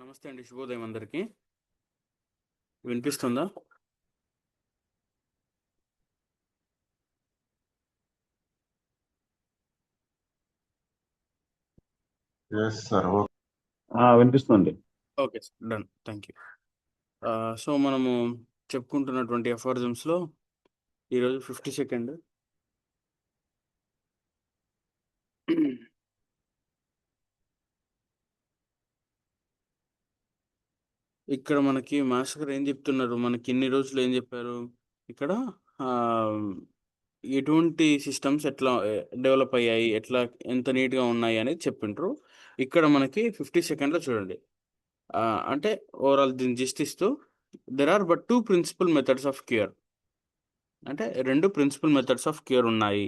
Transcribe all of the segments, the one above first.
నమస్తే అండి, శుభోదయం అందరికి. వినిపిస్తుందా? Yes sir. వినిపిస్తుంది. Okay sir, done, thank you. So మనము చెప్పుకుంటున్నటువంటి ఎఫర్జమ్స్లో ఈరోజు 52nd. ఇక్కడ మనకి మాస్టర్ గారు ఏం చెప్తున్నారు, మనకి ఇన్ని రోజులు ఏం చెప్పారు ఇక్కడ, ఆ, ఎటువంటి సిస్టమ్స్ ఎట్లా డెవలప్ అయ్యాయి, ఎట్లా ఎంత నీట్గా ఉన్నాయి అనేది చెప్పిండ్రు. ఇక్కడ మనకి 52ndలో చూడండి. అంటే ఓవరాల్ దీన్ని జిస్ట్ ఇస్తూ, there are but two principal methods of cure. అంటే రెండు ప్రిన్సిపల్ మెథడ్స్ ఆఫ్ క్యూర్ ఉన్నాయి.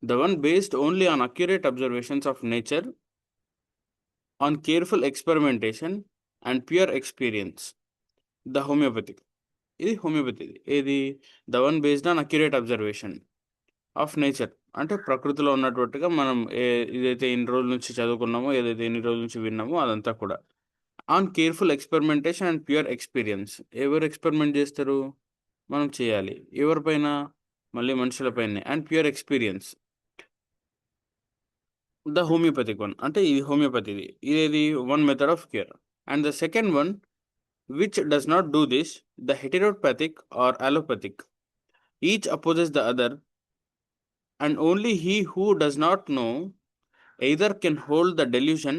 The one based only on accurate observations of nature, on careful experimentation and pure experience, the homoeopathic. ఇది homoeopathy. ఏది? The one based on accurate observation of nature, అంటే ప్రకృతిలో ఉన్నటువంటిగా మనం ఏదైతే ఇన్ని రోజుల నుంచి చదువుకున్నామో, ఏదైతే ఎన్ని రోజుల నుంచి విన్నామో అదంతా కూడా. On careful experimentation and pure experience. ఎవరు ఎక్స్పెరిమెంట్ చేస్తారు? మనం చేయాలి. ఎవరిపైన? మళ్ళీ మనుషులపైనే. And pure experience, the homeopathic one. అంటే ఇది హోమియోపతిది. ఇదేది? One method of cure. And the second one which does not do this, the heteropathic or allopathic. Each opposes the other, and only he who does not know either can hold the delusion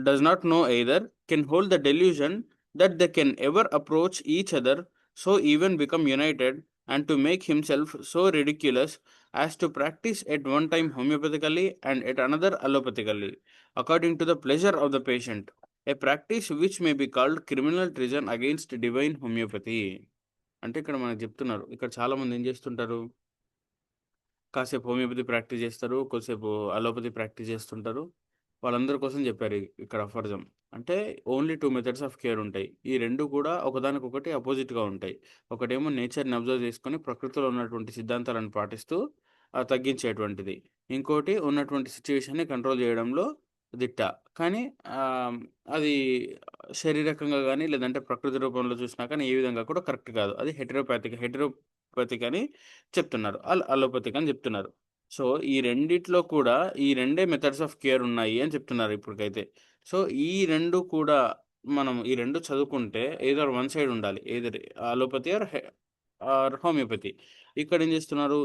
does not know either can hold the delusion that they can ever approach each other, so even become united, and to make himself so ridiculous as to practice at one time homeopathically and at another allopathically, according to the pleasure of the patient, a practice which may be called criminal treason against divine homeopathy. అంటే ఇక్కడ మనకు చెప్తున్నారు, ఇక్కడ చాలా మంది ఏం చేస్తుంటారు, కాసేపు హోమియోపతి ప్రాక్టీస్ చేస్తారు, కొద్దిసేపు అలోపతి ప్రాక్టీస్ చేస్తుంటారు. వాళ్ళందరి కోసం చెప్పారు ఇక్కడ అఫర్జం. అంటే only two methods of care ఉంటాయి. ఈ రెండు కూడా ఒకదానికొకటి అపోజిట్గా ఉంటాయి. ఒకటేమో నేచర్ని అబ్జర్వ్ చేసుకొని ప్రకృతిలో ఉన్నటువంటి సిద్ధాంతాలను పాటిస్తూ తగ్గించేటువంటిది. ఇంకోటి ఉన్నటువంటి సిచ్యువేషన్ని కంట్రోల్ చేయడంలో దిట్ట. కానీ అది శారీరకంగా కానీ లేదంటే ప్రకృతి రూపంలో చూసినా కానీ ఏ విధంగా కూడా కరెక్ట్ కాదు. అది హెటెరోపతిక్ అని చెప్తున్నారు, అలోపతిక్ అని చెప్తున్నారు. సో ఈ రెండిట్లో కూడా ఈ రెండే మెథడ్స్ ఆఫ్ కేర్ ఉన్నాయి అని చెప్తున్నారు ఇప్పటికైతే. సో ఈ రెండు కూడా మనం ఈ రెండు చదువుకుంటే ఏదో వన్ సైడ్ ఉండాలి, ఏదర్ అలోపతి ఆర్ హోమియోపతి. ఇక్కడ ఏం చేస్తున్నారు,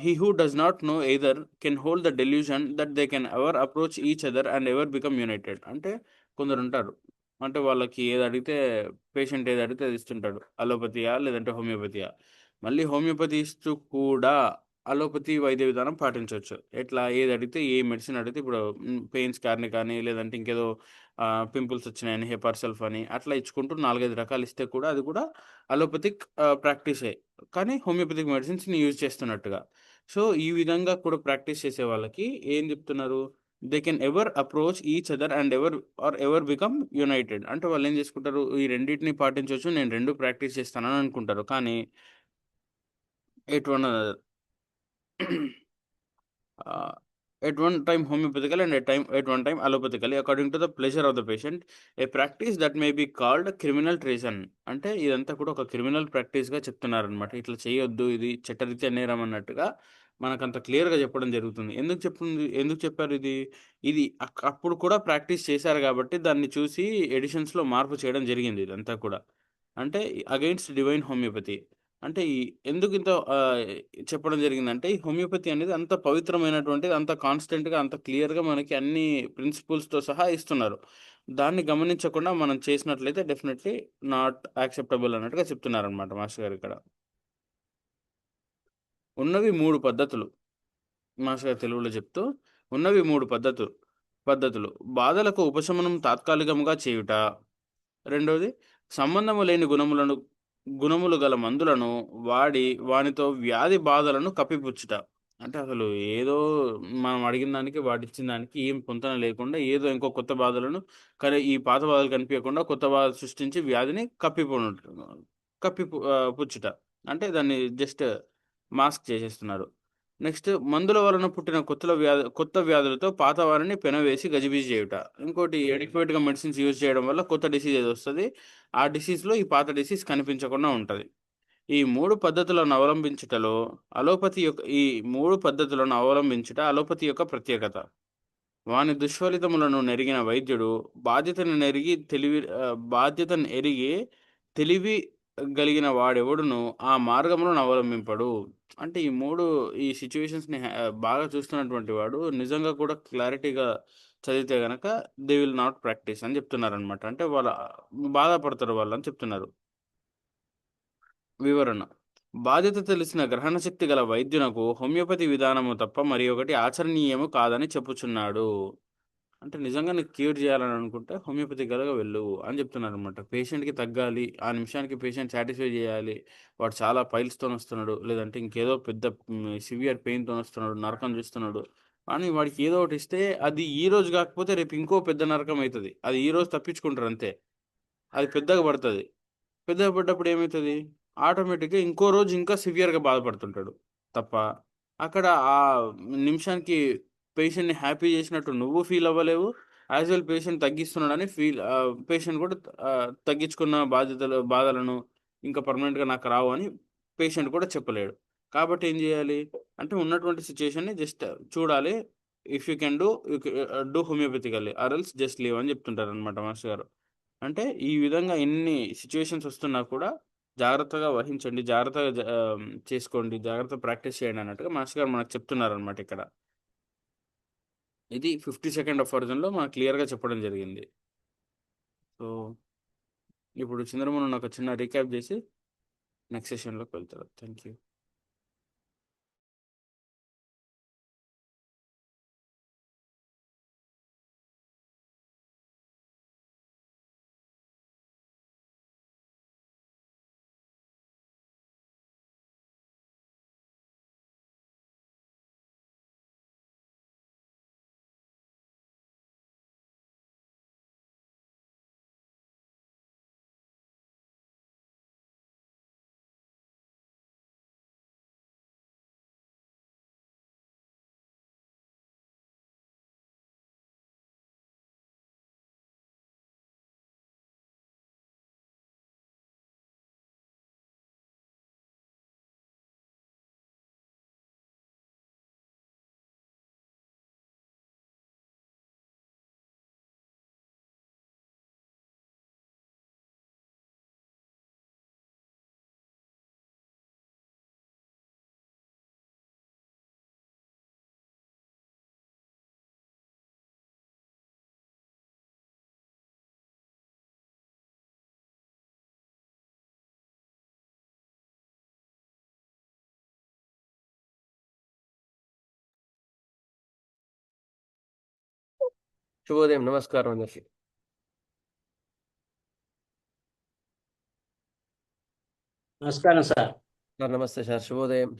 he who does not know either can hold the delusion that they can ever approach each other and ever become united. అంటే కొందరు ఉంటారు, అంటే వాళ్ళకి ఏది అడిగితే పేషెంట్ ఏది అడిగితే అది ఇస్తుంటాడు, అలోపతియా లేదంటే హోమియోపతియా. మళ్ళీ హోమియోపతి ఇస్తూ కూడా అలోపతి వైద్య విధానం పాటించవచ్చు. ఎట్లా? ఏది అడిగితే, ఏ మెడిసిన్ అడిగితే, ఇప్పుడు పెయిన్స్ కానీ లేదంటే ఇంకేదో పింపుల్స్ వచ్చినాయని హెపార్సల్ఫ్ అని అట్లా ఇచ్చుకుంటూ 4-5 రకాలు ఇస్తే కూడా అది కూడా అలోపతిక్ ప్రాక్టీసే, కానీ హోమియోపతిక్ మెడిసిన్స్ని యూజ్ చేస్తున్నట్టుగా. సో ఈ విధంగా కూడా ప్రాక్టీస్ చేసే వాళ్ళకి ఏం చెప్తున్నారు, they can ever approach each other and ever become United. అంటే వాళ్ళు ఏం చేసుకుంటారు, ఈ రెండింటిని పాటించవచ్చు, నేను రెండు ప్రాక్టీస్ చేస్తానని అనుకుంటారు. కానీ at one at one time homeopathically and at one time allopathically, according to the pleasure of the patient, a practice that may be called criminal treason. అంటే ఇదంతా కూడా ఒక క్రిమినల్ ప్రాక్టీస్గా చెప్తున్నారనమాట. ఇట్లా చేయొద్దు, ఇది చట్టరీత్యా నేరం అన్నట్టుగా మనకంత క్లియర్గా చెప్పడం జరుగుతుంది. ఎందుకు చెప్పారు ఇది? ఇది అప్పుడు కూడా ప్రాక్టీస్ చేశారు కాబట్టి దాన్ని చూసి ఎడిషన్స్లో మార్పు చేయడం జరిగింది ఇదంతా కూడా. అంటే అగెయిన్స్ట్ డివైన్ హోమియోపతి. అంటే ఎందుకు ఇంత చెప్పడం జరిగిందంటే, ఈ హోమియోపతి అనేది అంత పవిత్రమైనటువంటిది, అంత కాన్స్టెంట్గా, అంత క్లియర్గా మనకి అన్ని ప్రిన్సిపల్స్తో సహా ఇస్తున్నారు. దాన్ని గమనించకుండా మనం చేసినట్లయితే డెఫినెట్లీ నాట్ యాక్సెప్టబుల్ అన్నట్టుగా చెప్తున్నారనమాట మాస్టర్ గారు ఇక్కడ. ఉన్నవి 3 పద్ధతులు. మాస్టర్ గారు తెలుగులో చెప్తూ, ఉన్నవి 3 పద్ధతులు. బాధలకు ఉపశమనం తాత్కాలికంగా చేయుట. రెండవది, సంబంధము లేని గుణములు గల మందులను వాడి వానితో వ్యాధి బాధలను కప్పిపుచ్చుట. అంటే అసలు ఏదో మనం అడిగిన దానికి వాటిచ్చిన దానికి ఏం పొంతన లేకుండా ఏదో ఇంకో కొత్త బాధలను, కానీ ఈ పాత బాధలు కనిపించకుండా కొత్త బాధ సృష్టించి వ్యాధిని పుచ్చుట. అంటే దాన్ని జస్ట్ మాస్క్ చేసేస్తున్నారు. నెక్స్ట్ మందుల వలన పుట్టిన కొత్త వ్యాధులతో పాత వారిని పెనవేసి గజిబిజి చేయుట. ఇంకోటి ఎడిక్వేట్గా మెడిసిన్స్ యూజ్ చేయడం వల్ల కొత్త డిసీజ్ ఏది వస్తుంది, ఆ డిసీజ్లో ఈ పాత డిసీజ్ కనిపించకుండా ఉంటుంది. ఈ మూడు పద్ధతులను అవలంబించుటలో ఈ మూడు పద్ధతులను అవలంబించుట అలోపతి యొక్క ప్రత్యేకత. వాని దుష్ఫలితములను నెరిగిన వైద్యుడు బాధ్యతను ఎరిగి తెలివి గలిగిన వాడెవడును ఆ మార్గములను అవలంబింపడు. అంటే ఈ సిచ్యువేషన్స్ని బాగా చూస్తున్నటువంటి వాడు నిజంగా కూడా క్లారిటీగా చదివితే గనక దే విల్ నాట్ ప్రాక్టీస్ అని చెప్తున్నారు అనమాట. అంటే బాధపడతారు వాళ్ళు అని చెప్తున్నారు. వివరణ: బాధ్యత తెలిసిన గ్రహణ శక్తి గల వైద్యునకు హోమియోపతి విధానము తప్ప మరి ఒకటి ఆచరణీయము కాదని చెప్పుచున్నాడు. అంటే నిజంగా నీకు క్యూర్ చేయాలని అనుకుంటే హోమియోపతి గలగా వెళ్ళు అని చెప్తున్నారు అనమాట. పేషెంట్కి తగ్గాలి, ఆ నిమిషానికి పేషెంట్ సాటిస్ఫై చేయాలి, వాడు చాలా పైల్స్తో వస్తున్నాడు, లేదంటే ఇంకేదో పెద్ద సివియర్ పెయిన్తో వస్తున్నాడు, నరకం చూస్తున్నాడు అని వాడికి ఏదో ఒకటి ఇస్తే అది ఈ రోజు కాకపోతే రేపు ఇంకో పెద్ద నరకం అవుతుంది. అది ఈ రోజు తప్పించుకుంటారు అంతే, అది పెద్దగా పడుతుంది. పెద్దగా పడ్డప్పుడు ఏమవుతుంది, ఆటోమేటిక్గా ఇంకో రోజు ఇంకా సివియర్గా బాధపడుతుంటాడు తప్ప అక్కడ ఆ నిమిషానికి పేషెంట్ని హ్యాపీ చేసినట్టు నువ్వు ఫీల్ అవ్వలేవు. యాజ్ వెల్ పేషెంట్ తగ్గిస్తున్నాడని పేషెంట్ కూడా తగ్గించుకున్న బాధలను ఇంకా పర్మనెంట్గా నాకు రావు అని పేషెంట్ కూడా చెప్పలేడు. కాబట్టి ఏం చేయాలి అంటే ఉన్నటువంటి సిచ్యుయేషన్ని జస్ట్ చూడాలి. If you can do homeopathically or else just leave అని చెప్తుంటారు అనమాట మాస్టర్ గారు. అంటే ఈ విధంగా ఎన్ని సిచ్యువేషన్స్ వస్తున్నా కూడా జాగ్రత్తగా వహించండి, చేసుకోండి, జాగ్రత్త ప్రాక్టీస్ చేయండి అన్నట్టుగా మాస్టర్ గారు మనకు చెప్తున్నారు అనమాట ఇక్కడ. ఇది 52nd ఆఫ్ వర్జన్లో మనకు క్లియర్గా చెప్పడం జరిగింది. సో ఇప్పుడు చంద్రమోహన్ ఒక చిన్న రీక్యాప్ చేసి నెక్స్ట్ సెషన్లోకి వెళ్తారు. Thank you. శుభోదయం, నమస్కారం అందరికి. నమస్కారం సార్. సార్ నమస్తే సార్, శుభోదయం.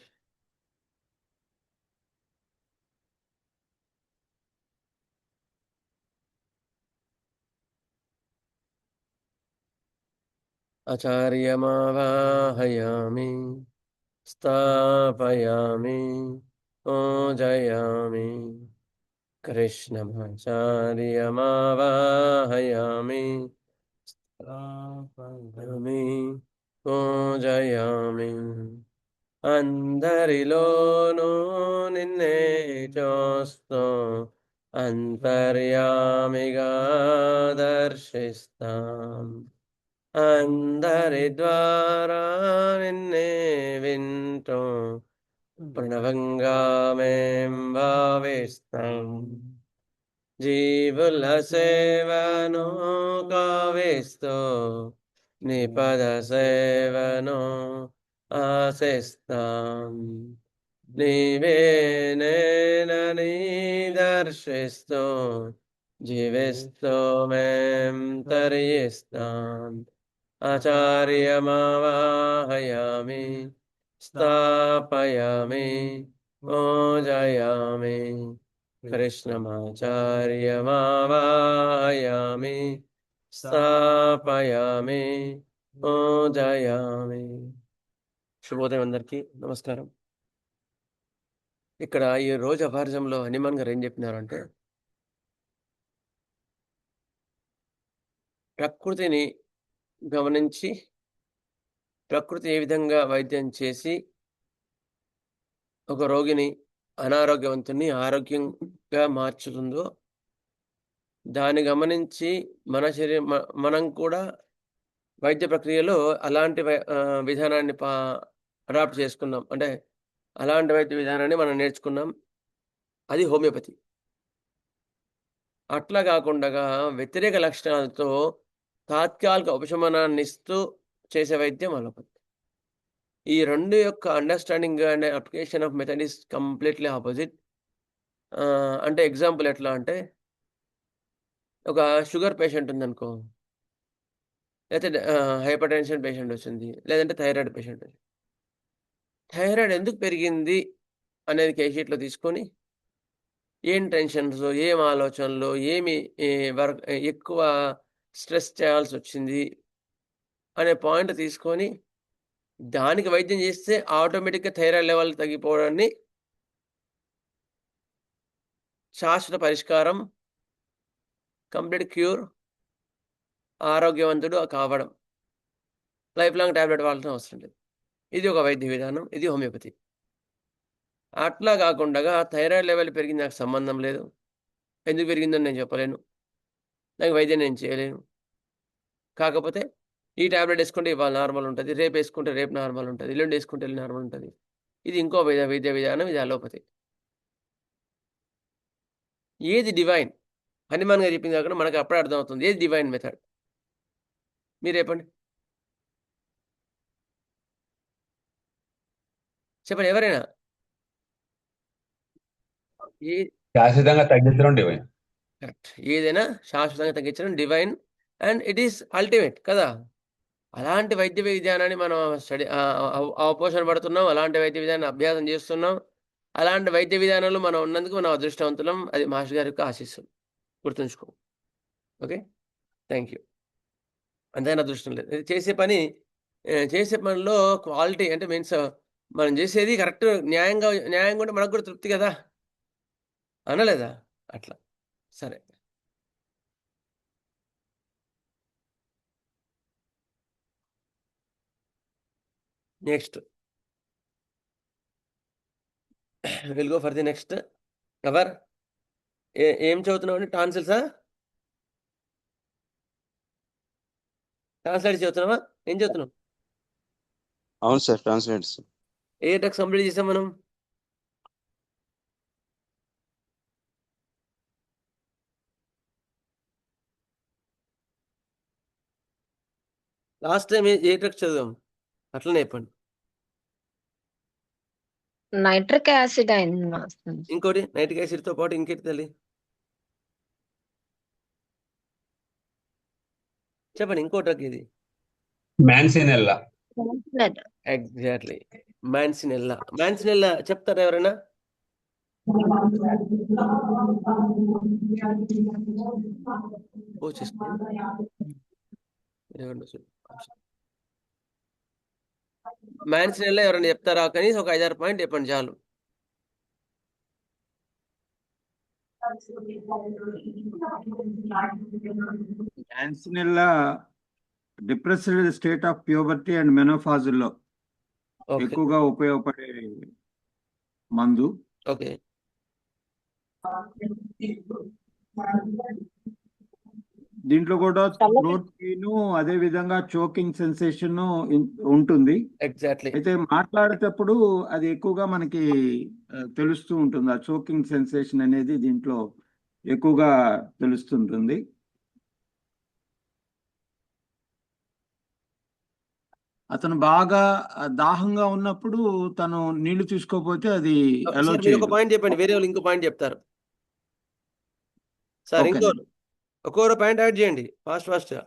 ఆచార్యమావాహయామి స్థాపయామి పూజయామి. కృష్ణమాచార్యమావాహయామి స్థాపయామి పూజయామి. అందరిలోనూ నిన్నే చూస్తూ అంతర్యామిగా దర్శిస్తాం. అందరి ద్వారా నిన్నే వింటూ ప్రణవంగా మేం భావిస్తాం. జీవుల సేవను కావిస్తూ నిపద సేవను ఆశిస్తాం. నీవే నేనని దర్శిస్తూ జీవిస్తూ మేం తరిస్తాం. ఆచార్యమావాహయామి స్థాపయామి పూజయామి. కృష్ణమాచార్యమావాహయామి స్థాపయామి పూజయామి. శుభోదయం అందరికీ, నమస్కారం. ఇక్కడ ఈ రోజు అపహార్జంలో హనుమాన్ గారు ఏం చెప్పినారంటే, ప్రకృతిని గమనించి ప్రకృతి ఏ విధంగా వైద్యం చేసి ఒక రోగిని అనారోగ్యవంతుని ఆరోగ్యంగా మార్చుతుందో దాన్ని గమనించి మన మనం కూడా వైద్య ప్రక్రియలో అలాంటి విధానాన్ని అడాప్ట్ చేసుకున్నాం. అంటే అలాంటి వైద్య విధానాన్ని మనం నేర్చుకున్నాం. అది హోమియోపతి. అట్లా కాకుండా వ్యతిరేక లక్షణాలతో తాత్కాలిక ఉపశమనాన్ని ఇస్తూ చేసే వైద్యం అలోపతి. ఈ రెండు యొక్క understanding and application of method is completely opposite. అంటే ఎగ్జాంపుల్ ఎట్లా అంటే, ఒక షుగర్ పేషెంట్ ఉందనుకో, లేకపోతే హైపర్ టెన్షన్ పేషెంట్ వచ్చింది, లేదంటే థైరాయిడ్ పేషెంట్ వచ్చింది. థైరాయిడ్ ఎందుకు పెరిగింది అనేది కేషీట్లో తీసుకొని ఏం టెన్షన్స్, ఏం ఆలోచనలు, ఏమి వర్క్ ఎక్కువ స్ట్రెస్ చేయాల్సి వచ్చింది అనే పాయింట్ తీసుకొని దానికి వైద్యం చేస్తే ఆటోమేటిక్గా థైరాయిడ్ లెవెల్ తగ్గిపోవడాన్ని శాశ్వత పరిష్కారం, కంప్లీట్ క్యూర్, ఆరోగ్యవంతుడు కావడం, లైఫ్ లాంగ్ టాబ్లెట్ వాడాల్సిన అవసరం లేదు. ఇది ఒక వైద్య విధానం, ఇది హోమియోపతి. అట్లా కాకుండా థైరాయిడ్ లెవెల్ పెరిగింది, నాకు సంబంధం లేదు, ఎందుకు పెరిగిందని నేను చెప్పలేను, నాకు వైద్యం నేను చేయలేను, కాకపోతే ఈ టాబ్లెట్ వేసుకుంటే ఇవాళ నార్మల్ ఉంటుంది, రేపు వేసుకుంటే రేపు నార్మల్ ఉంటుంది, ఎల్లుండి వేసుకుంటే ఎల్లుండి నార్మల్ ఉంటుంది. ఇది ఇంకో వైద్య విధానం, ఇది అలోపతి. ఏది డివైన్? హనుమాన్ గారు చెప్పింది కాకుండా మనకు అప్పుడే అర్థమవుతుంది ఏది డివైన్ మెథడ్. మీరు చెప్పండి, చెప్పండి ఎవరైనా. శాశ్వతంగా తగ్గించడం డివైన్. కరెక్ట్. ఏదైనా శాశ్వతంగా తగ్గించడం divine and it is ultimate కదా. అలాంటి వైద్య విధానాన్ని మనం అవపోషణ పడుతున్నాం, అలాంటి వైద్య విధానాన్ని అభ్యాసం చేస్తున్నాం, అలాంటి వైద్య విధానంలో మనం ఉన్నందుకు మనం అదృష్టవంతులం. అది మాస్టర్ గారి యొక్క ఆశీస్సులు, గుర్తుంచుకో. Okay, thank you. అంతైనా అదృష్టం లేదు. చేసే పనిలో క్వాలిటీ అంటే మీన్స్ మనం చేసేది కరెక్ట్, న్యాయంగా ఉంటే మనకు కూడా తృప్తి కదా, అనలేదా? అట్లా సరే. Next will go for the next cover. ఏం చదువుతున్నావు అండి? టాన్సిల్సా, ట్రాన్స్లేట్ చదువుతున్నావా, ఏం చదువుతున్నావు? అవును సార్, ట్రాన్స్లేట్స్. ఏ టెక్స్ట్ కంప్లీట్ చేసాం మనం? లాస్ట్ టైం ఏ టెక్స్ట్ చదివాం? అట్లనే చెప్పండి. నైట్రిక్ యాసిడ్ అయింది మాస్టర్. ఇంకోటి నైట్రిక్ యాసిడ్తో పాటు ఇంకేటి తల్లి చెప్పండి, ఇంకో డ్రగ్ ఇది. మ్యాన్సినెల్లా. ఎగ్జాక్ట్లీ, మ్యాన్సినెల్లా చెప్తారా ఎవరైనా? మ్యాన్సినెల్లా ఎవరైనా చెప్తారా? కనీసం ఒక 5-6 పాయింట్ చెప్పండి చాలు. Mancinella depressed state of puberty and మెనోఫాజుల్లో ఎక్కువగా ఉపయోగపడే మందు. ఓకే, దీంట్లో కూడా ప్రోటీన్, అదే విధంగా చోకింగ్ సెన్సేషన్ ఉంటుంది. ఎగ్జాక్ట్లీ. అయితే మాట్లాడేటప్పుడు అది ఎక్కువగా మనకి తెలుస్తూ ఉంటుంది. ఆ చోకింగ్ సెన్సేషన్ అనేది దీంట్లో ఎక్కువగా తెలుస్తుంటుంది. అతను బాగా దాహంగా ఉన్నప్పుడు తను నీళ్లు తీసుకోకపోతే అది అలో మీరు ఒక పాయింట్ చెప్పండి, వేరే వాళ్ళు ఇంకో పాయింట్ చెప్తారు. సార్ ఒక్కొక్క పాయింట్ యాడ్ చేయండి ఫాస్ట్ గా.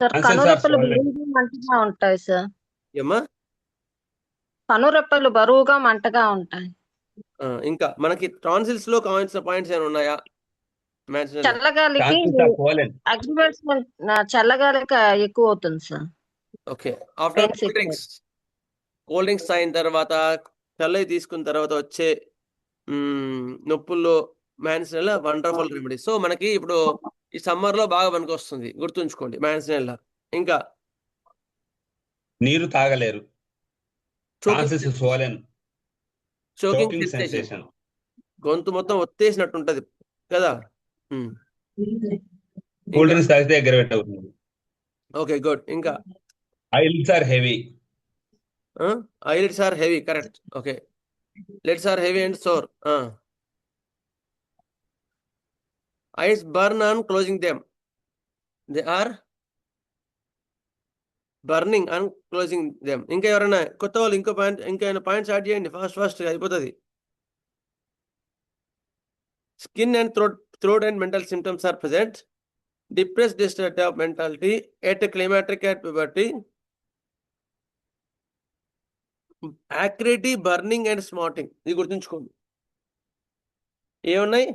సార్ కనురెప్పలు బరువుగా మంటగా ఉంటాయి సార్. ఏమ్మా? కనురెప్పలు బరువుగా మంటగా ఉంటాయి. ఇంకా మనకి టాన్సిల్స్ లో కావాల్సిన పాయింట్స్ ఏమైనా ఉన్నాయా? చల్లగాలికి చల్లగాలికి ఎక్కువ అవుతుంది sir. Okay, after cool drinks అయిన తర్వాత చల్లయి తీసుకున్న తర్వాత వచ్చే నొప్పుల్లో మ్యాన్సినెల్లా వండర్ఫుల్ రెమెడీ. సో మనకి ఇప్పుడు ఈ సమ్మర్లో బాగా పనికొస్తుంది, గుర్తుంచుకోండి మ్యాన్సినెల్లా. ఇంకా నీరు తాగలేరు. ఫ్రాన్సిస్ సోలెన్ చోకింగ్ choking సెన్సేషన్, sensation. గొంతు మొత్తం ఒత్తేసినట్టు ఉంటది కదా. కూల్ డ్రింక్స్ తాగితే ఎగరబెట్టవుతుంది. Okay good. ఇంకా eyelids are heavy. Eyelids are heavy, correct. Okay, lids are heavy and sore. Eyes burn on closing them. They are burning on closing them. ఇంకా ఎవరైనా కొత్త వాళ్ళు ఇంకో పాయింట్, ఇంకేమైనా పాయింట్స్ యాడ్ చేయండి ఫాస్ట్ అయిపోతుంది. Skin and throat and mental symptoms are present. Depressed state of mentality at climatic at puberty. Acridity, burning and smarting. ఇది గుర్తుంచుకోండి. ఏమున్నాయి?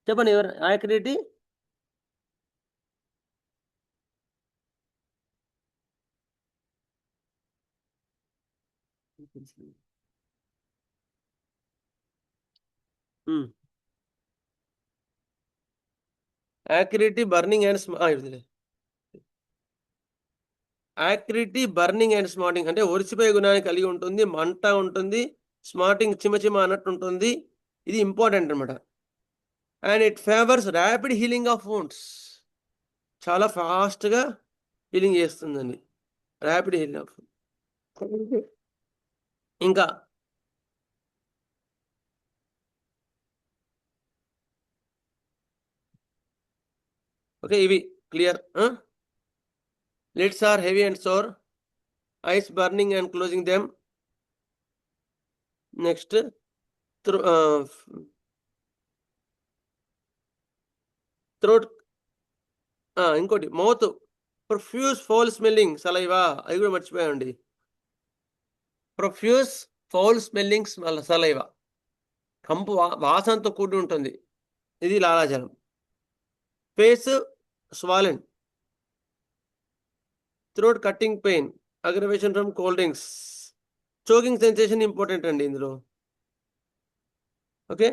చెప్పండి ఎవరు? Acridity, acridity, burning and acridity, burning and smarting అంటే ఒరిసిపోయే గుణాన్ని కలిగి ఉంటుంది, మంట ఉంటుంది, స్మార్టింగ్ చిమచిమ అన్నట్టు ఉంటుంది. ఇది ఇంపార్టెంట్ అనమాట. And it favours rapid healing of wounds. చాలా ఫాస్ట్గా హీలింగ్ చేస్తుందండి, ర్యాపిడ్ హీలింగ్ ఆఫ్. ఇంకా ఓకే, ఇవి clear. Lids are heavy and sore, eyes burning and closing them. Next, throat, ఇంకోటి mouth profuse foul smelling saliva, అది కూడా మర్చిపోయాండి. Profuse foul smelling saliva, కంపు వాసనతో కూడి ఉంటుంది, ఇది లాలాజలం. Face swollen. Throat cutting pain, aggravation from cold drinks. Choking sensation important అండి ఇందులో. Okay,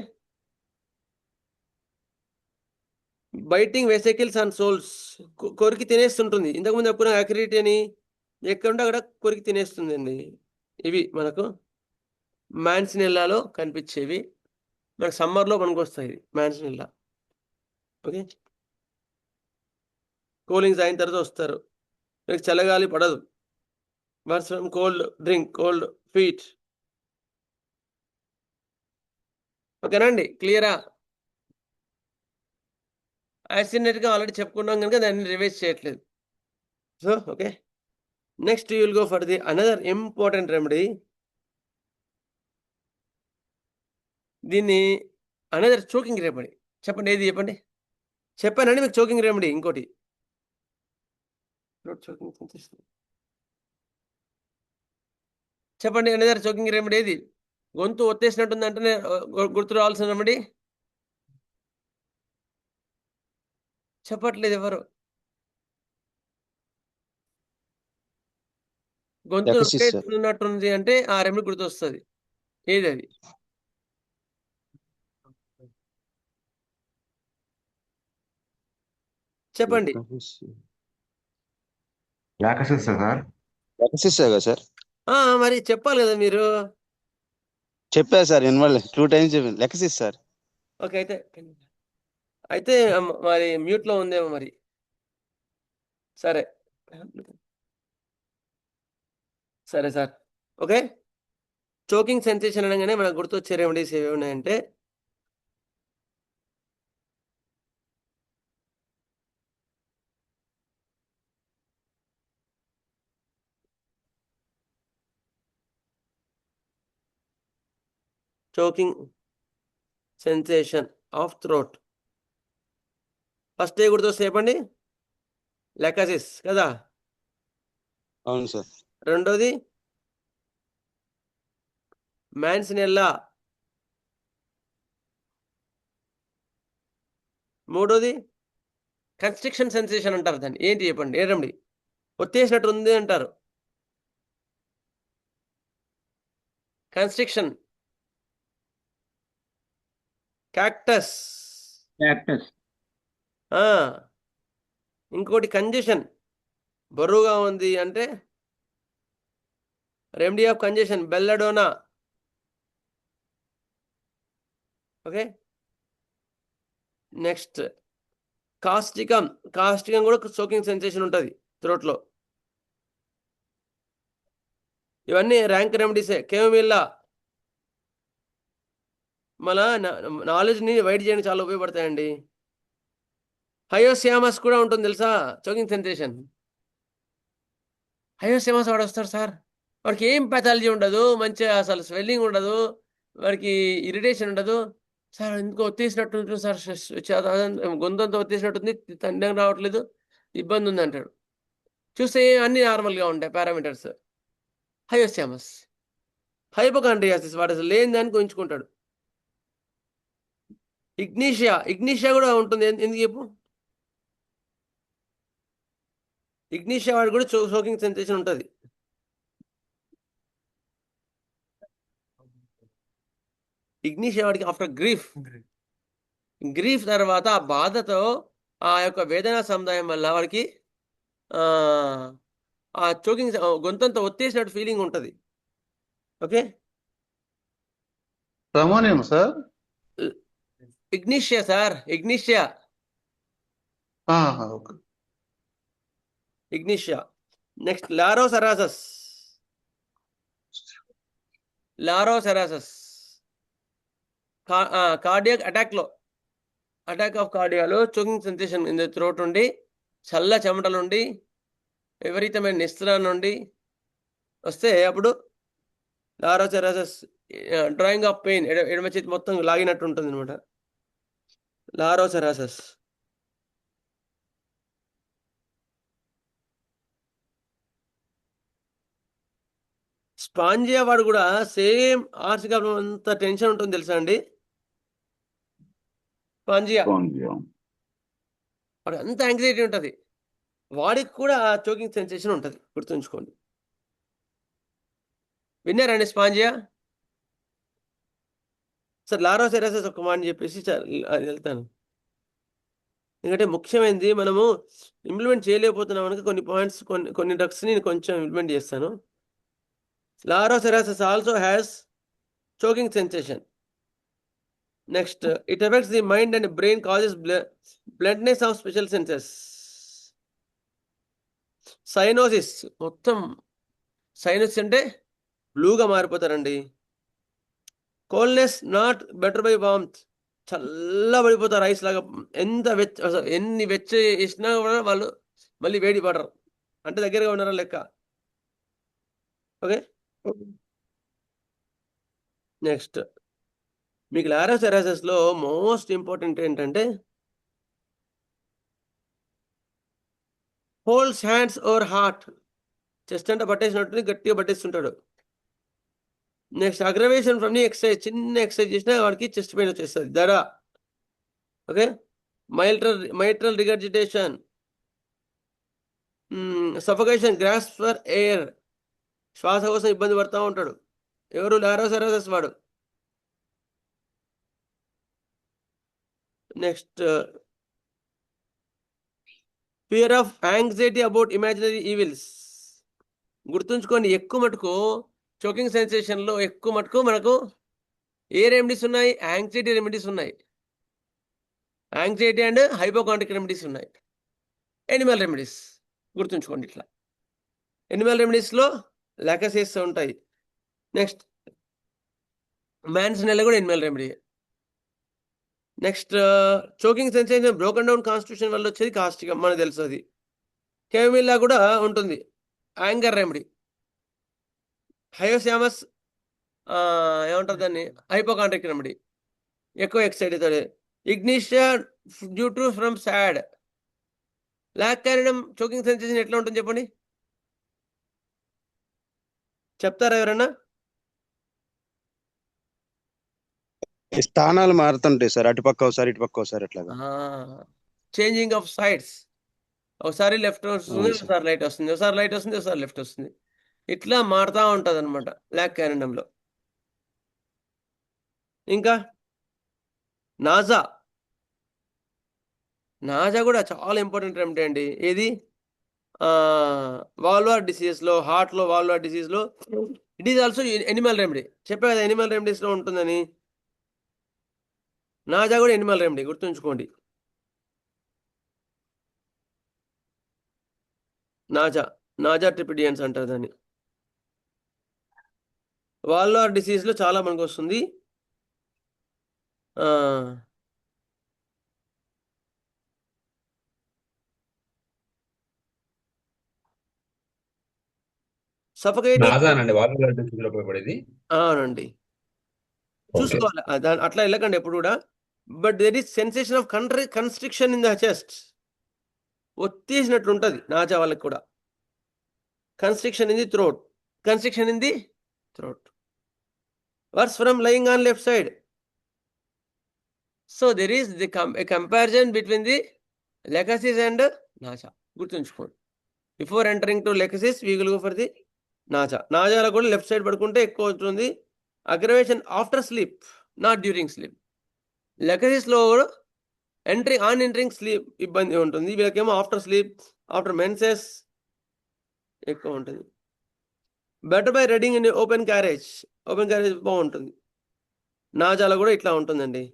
biting vesicles and souls, కొరికి తినేస్తుంటుంది. ఇంతకుముందు చెప్పుకున్న యాక్రిడిటీ అని, ఎక్కడుంటే అక్కడ కొరికి తినేస్తుందండి. ఇవి మనకు మ్యాన్సినెల్లాలో కనిపించేవి, మనకు సమ్మర్లో మనకు వస్తాయి మ్యాన్సినెల్లా. ఓకే, కూలింగ్స్ అయిన తర్వాత వస్తారు, మీకు చల్లగాలి పడదు, వర్షం, కోల్డ్ డ్రింక్, కోల్డ్ ఫీట్. ఓకేనా అండి, క్లియరా? యాసినెట్గా ఆల్రెడీ చెప్పుకున్నాం కనుక దాన్ని రివైజ్ చేయట్లేదు. So okay, next you will go for the another important remedy. దీన్ని అనదర్ చోకింగ్ రెమెడీ. చెప్పండి, ఏది చెప్పండి? చెప్పానండి మీకు చోకింగ్ రెమెడీ. ఇంకోటి చెప్పండి, అనదర్ చోకింగ్ రెమెడీ ఏది? గొంతు ఒత్తేసినట్టుంది అంటేనే గుర్తు రావాల్సిన రెమెడీ. చెప్పట్లేదు ఎవరు. గొంతు ఒత్తేసినట్టుంది అంటే ఆ రెమెడీ గుర్తొస్తుంది. ఏది అది? చెప్పండి. సార్ మరి చెప్పాలి కదా మీరు. చెప్పా సార్, 2 times చెప్పాను. లెక్కసిస్ సార్. ఓకే, అయితే మరి మ్యూట్లో ఉందేమో మరి. సరే సరే సార్. ఓకే, చోకింగ్ సెన్సేషన్ అనగానే మనకు గుర్తొచ్చే రెమెడీస్ ఏవి ఉన్నాయంటే, choking sensation of throat. First ఏ గుర్తొస్తే చెప్పండి? లెకాసిస్ కదా. అవును సార్. రెండోది మ్యాన్సినెల్లా. మూడోది కన్స్ట్రిక్షన్ సెన్సేషన్ అంటారు దాన్ని. ఏంటి చెప్పండి, ఏ రెమెడీ? ఒత్తేసినట్టు ఉంది అంటారు. కన్స్ట్రిక్షన్. క్యాక్టస్. క్యాక్టస్. ఇంకోటి కంజెషన్, బరువుగా ఉంది అంటే remedy of congestion belladonna. Okay. Next కాస్టికం. కాస్టికం కూడా సోకింగ్ సెన్సేషన్ ఉంటుంది థ్రోట్లో. ఇవన్నీ ర్యాంక్ రెమెడీసే. కెమోమిల్లా మన నాలెడ్జ్ని వైడ్ చేయడానికి చాలా ఉపయోగపడతాయండి. హయోసియామస్ కూడా ఉంటుంది తెలుసా, చోకింగ్ సెన్సేషన్. హయోసియామస్ వాడు వస్తాడు సార్, వాడికి ఏం ప్యాథాలజీ ఉండదు, మంచిగా అసలు స్వెల్లింగ్ ఉండదు, వాడికి ఇరిటేషన్ ఉండదు. సార్ ఎందుకో ఒత్తేసినట్టు ఉంటుంది సార్, గొంతంతా ఒత్తేసినట్టుంది, తండ్రి రావట్లేదు, ఇబ్బంది ఉంది అంటాడు. చూస్తే అన్ని నార్మల్గా ఉంటాయి పారామీటర్స్. హయోసియామస్. హైపోకాండ్రియాసిస్, వాడు అసలు లేని దానికి ఉంచుకుంటాడు. ఇగ్నీషియా. ఇగ్నీషియా కూడా ఉంటుంది. ఎందుకు చెప్పు? ఇగ్నీషియా వాడు కూడా సోకింగ్ సెన్సేషన్ ఉంటుంది. ఇగ్నీషియా వాడికి ఆఫ్టర్ గ్రీఫ్ తర్వాత ఆ బాధతో ఆ యొక్క వేదన సముదాయం వల్ల వాడికి ఆ చోకింగ్ గొంతంతా ఒత్తేసినట్టు ఫీలింగ్ ఉంటుంది. Okay. Bromium sir. Ignatia sir, ignatia. Okay. Ignatia. Next laurocerasus. Cardiac attack of కార్డియాలో choking sensation in the throat నుండి, చల్ల చెమటలు నుండి, విపరీతమైన నిస్త్రాన్ని నుండి వస్తే అప్పుడు లారోసెరాసస్, డ్రాయింగ్ ఆఫ్ పెయిన్, ఎడమ చేతి మొత్తం లాగినట్టు ఉంటుంది అనమాట. లారోసెరాసస్. స్పాంజియా వాడు కూడా సేమ్ ఆర్సిక అంత టెన్షన్ ఉంటుంది తెలుసా అండి. స్పాంజియా వాడు అంత యాంగ్జైటీ ఉంటుంది, వాడికి కూడా చోకింగ్ సెన్సేషన్ ఉంటుంది, గుర్తుంచుకోండి. విన్నారండి స్పాంజియా? సార్ లారోసెరాసస్ ఒక మాట చెప్పేసి వెళ్తాను. ఎందుకంటే ముఖ్యమైనది మనము ఇంప్లిమెంట్ చేయలేకపోతున్నాం కనుక కొన్ని పాయింట్స్, కొన్ని డ్రగ్స్ని నేను కొంచెం ఇంప్లిమెంట్ చేస్తాను. లారోసెరాసస్ also has choking sensation. Next, it affects the mind and brain, causes bluntness of special senses. Cyanosis. మొత్తం సైనోసిస్ అంటే బ్లూగా మారిపోతారండి. Coldness not better by warmth. చల్లబడిపోతారు ఐస్ లాగా. ఎన్ని వెచ్చ వేసినా కూడా వాళ్ళు మళ్ళీ వేడి పడరు, అంటే దగ్గరగా ఉన్నారా లెక్క. ఓకే. నెక్స్ట్ మీకు లారోసెరాసస్లో మోస్ట్ ఇంపార్టెంట్ ఏంటంటే holds hands over heart. Chest అంటే పట్టేసినట్టు గట్టిగా పట్టేస్తుంటాడు. Next aggravation from the exercise. చిన్న ఎక్సర్సైజ్ చేసినా వాడికి చెస్ట్ పెయిన్ వచ్చేస్తుంది, దడ. Okay. Mitral regurgitation, suffocation, grasp for air. శ్వాస కోసం ఇబ్బంది పడుతూ ఉంటాడు. ఎవరు? లారోసెరాసస్ వాడు. Next fear of anxiety about imaginary evils. గుర్తుంచుకోండి, ఎక్కువ మటుకు చోకింగ్ సెన్సేషన్లో ఎక్కువ మటుకు మనకు ఏ రెమెడీస్ ఉన్నాయి? యాంగ్జైటీ రెమెడీస్ ఉన్నాయి. యాంగ్జైటీ అండ్ హైపోకాండ్రిక్ రెమెడీస్ ఉన్నాయి. ఎనిమల్ రెమెడీస్ గుర్తుంచుకోండి. ఇట్లా ఎనిమల్ రెమెడీస్లో లాకసేస్ ఉంటాయి. నెక్స్ట్ మ్యాన్సనెల్లా కూడా Animal remedy. Next choking sensation broken down constitution వల్ల వచ్చేది కాస్టికం, మనకు తెలుసు అది. కెమిల్లా కూడా ఉంటుంది, యాంగర్ రెమెడీ. హయోసియామస్ ఏమంటారు దాన్ని? హైపోకాండ్రిక్ రెమెడీ, ఎక్కువ ఎక్సైట్ అవుతాడు. Ignatia due to from sad. లాక్కారిడం చోకింగ్ సెన్సేషన్ ఎట్లా ఉంటుంది చెప్పండి, చెప్తారా ఎవరన్నా? స్థానాలు మారుతుంటాయి సార్, అటుపక్క ఒకసారి ఇటుపక్క ఒకసారి అట్లాగా. చేంజింగ్ ఆఫ్ సైడ్స్, ఒకసారి లెఫ్ట్ వస్తుంది, అవును సార్. ఒకసారి రైట్ వస్తుంది, ఒకసారి రైట్ వస్తుంది, ఒకసారి లెఫ్ట్ వస్తుంది. ఇట్లా మారుతూ ఉంటుంది అనమాట బ్లాక్ క్యాలెండర్లో. ఇంకా నాజా, నాజా కూడా చాలా ఇంపార్టెంట్ రెమెడీ అండి. ఏది వాల్వార్ డిసీజ్లో, హార్ట్లో వాల్వార్ డిసీజ్లో it is also animal remedy. చెప్పా కదా ఎనిమల్ రెమెడీస్లో ఉంటుందని. నాజా కూడా ఎనిమల్ రెమెడీ, గుర్తుంచుకోండి. నాజా ట్రిపిడియన్స్ అంటారు దాన్ని. వాల్వార్ డిసీజ్లో చాలా మనకు వస్తుంది. సఫకేటింగ్, నాజానండి వాళ్ళు ఉపయోగపడేది. అవునండి. ఓకే. చూసుకోవాలి అట్లా వెళ్ళకండి ఎప్పుడు కూడా. But there is sensation of constriction in the chest. ఒత్తేసినట్లు ఉంటుంది నాజా వాళ్ళకి కూడా. Constriction in the throat, constriction in the throat. Worse from lying on left side. So there is the comparison between the Lachesis and Naja. గుర్తుంచుకోండి. Before entering to Lachesis we will go for the Naja. నాజాలో కూడా left side పడుకుంటే ఎక్కువ అవుతుంది. Aggravation after sleep, not during sleep. లెకసిస్లో కూడా entering sleep ఇబ్బంది ఉంటుంది. వీళ్ళకేమో ఆఫ్టర్ స్లీప్, ఆఫ్టర్ మెన్సెస్ ఎక్కువ ఉంటుంది. Better by reading in open carriage బాగుంటుంది. నాజాలో కూడా ఇట్లా ఉంటుందండి.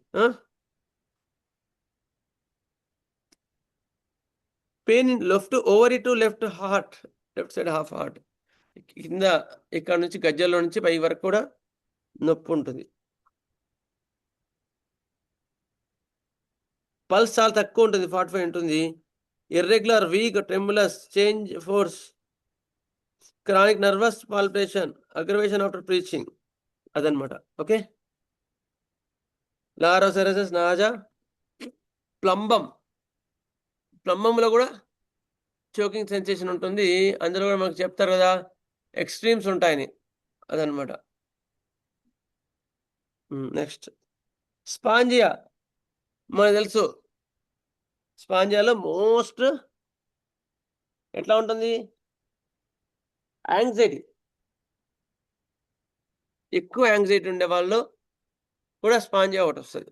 Pain in left ovary to left heart, left side half heart కింద, ఇక్కడ నుంచి గజ్జల్లో నుంచి పై వరకు కూడా నొప్పి ఉంటుంది. పల్స్ చాలా తక్కువ ఉంటుంది, 45 ఉంటుంది. Irregular, weak, tremulous, change force, chronic nervous palpitation, aggravation after preaching, అదనమాట. ఓకే. Laurocerasus, Naja. ప్లంబంలో కూడా చోకింగ్ సెన్సేషన్ ఉంటుంది. అందులో కూడా మనకు చెప్తారు కదా ఎక్స్ట్రీమ్స్ ఉంటాయని, అదనమాట. నెక్స్ట్ స్పాంజియా. మనకు తెలుసు స్పాంజియాలో మోస్ట్ ఎట్లా ఉంటుంది, యాంగ్జైటీ. ఎక్కువ యాంగ్జైటీ ఉండే వాళ్ళు కూడా స్పాంజియా ఒకటి వస్తుంది.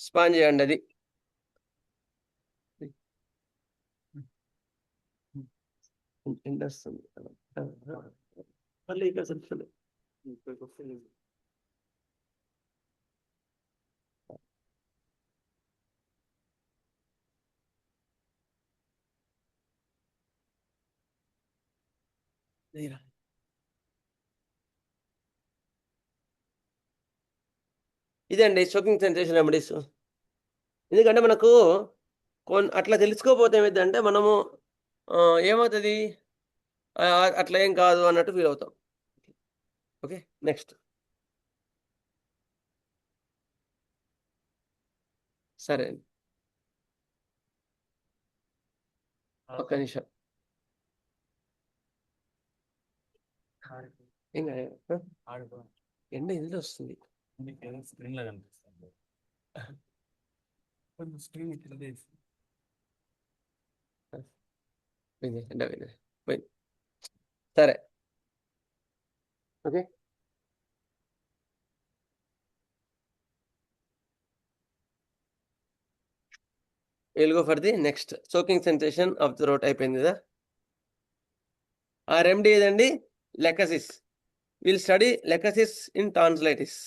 స్పాంజియా అండి అది. ఎండొస్తుంది మళ్ళీ ఇక్కడ సెల్ఫ్ ఇదండి చోకింగ్ సెన్సేషన్ రెమెడీస్. ఎందుకంటే మనకు అట్లా తెలుసుకోకపోతే ఏమైందంటే మనము ఏమవుతుంది, అట్లా ఏం కాదు అన్నట్టు ఫీల్ అవుతాం. ఓకే. నెక్స్ట్ సరే అండి, ఒక్క నిమిషం. ఎండ ఇందులో వస్తుంది. స్క్రీన్ లో కనిపిస్తుంది. సరే. Okay. Will go for the next choking sensation of the throat. అయిపోయింది కదా. ఆ రెమెడీ ఏదండి, Lachesis. Will study Lachesis in tonsillitis.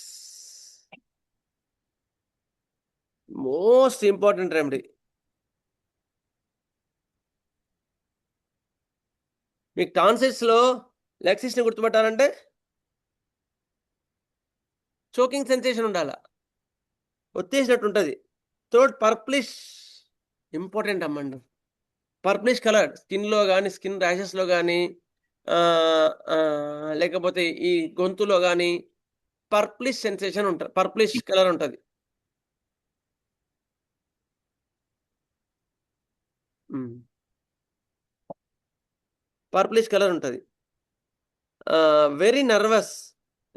Most important remedy. మీకు టాన్సిల్స్లో లెకసిస్ని గుర్తుపట్టాలంటే చోకింగ్ సెన్సేషన్ ఉండాలి, ఒత్తేసినట్టు ఉంటుంది. థ్రోట్ పర్ప్లిష్, ఇంపార్టెంట్ అమ్మండి. పర్ప్లిష్ కలర్ స్కిన్లో కానీ, స్కిన్ ర్యాషెస్లో కానీ, లేకపోతే ఈ గొంతులో కానీ పర్ప్లిష్ సెన్సేషన్ ఉంటుంది, పర్ప్లిష్ కలర్ ఉంటుంది. పర్ప్లిష్ కలర్ ఉంటుంది. Very nervous,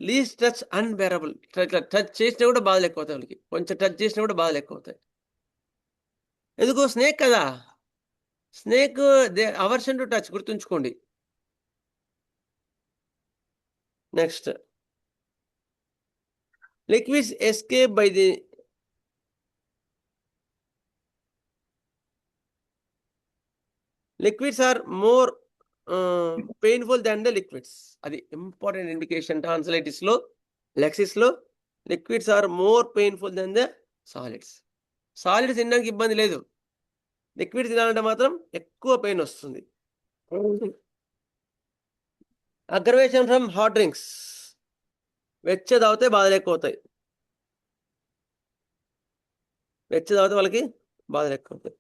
least touch unbearable. Touch చేసినా కూడా బాధలు ఎక్కువ అవుతాయి వాళ్ళకి, కొంచెం టచ్ చేసినా కూడా బాధలు ఎక్కువ అవుతాయి. ఎందుకు? స్నేక్ కదా, స్నేక్ అవర్షన్ టు టచ్, గుర్తుంచుకోండి. Next, liquids escape by the liquids are more painful than the liquids. అది ఇంపార్టెంట్ ఇండికేషన్. టాన్సిలైటిస్ లో, లెక్సిస్ లో liquids are more painful than the solids. Solids తినడానికి ఇబ్బంది లేదు, లిక్విడ్స్ తినాలంటే మాత్రం ఎక్కువ పెయిన్ వస్తుంది. అగ్రవేషన్ ఫ్రమ్ హాట్ డ్రింక్స్, వెచ్చ తాగితే బాధలు ఎక్కువ అవుతాయి. వెచ్చ తాగితే వాళ్ళకి బాధలు ఎక్కువ అవుతాయి.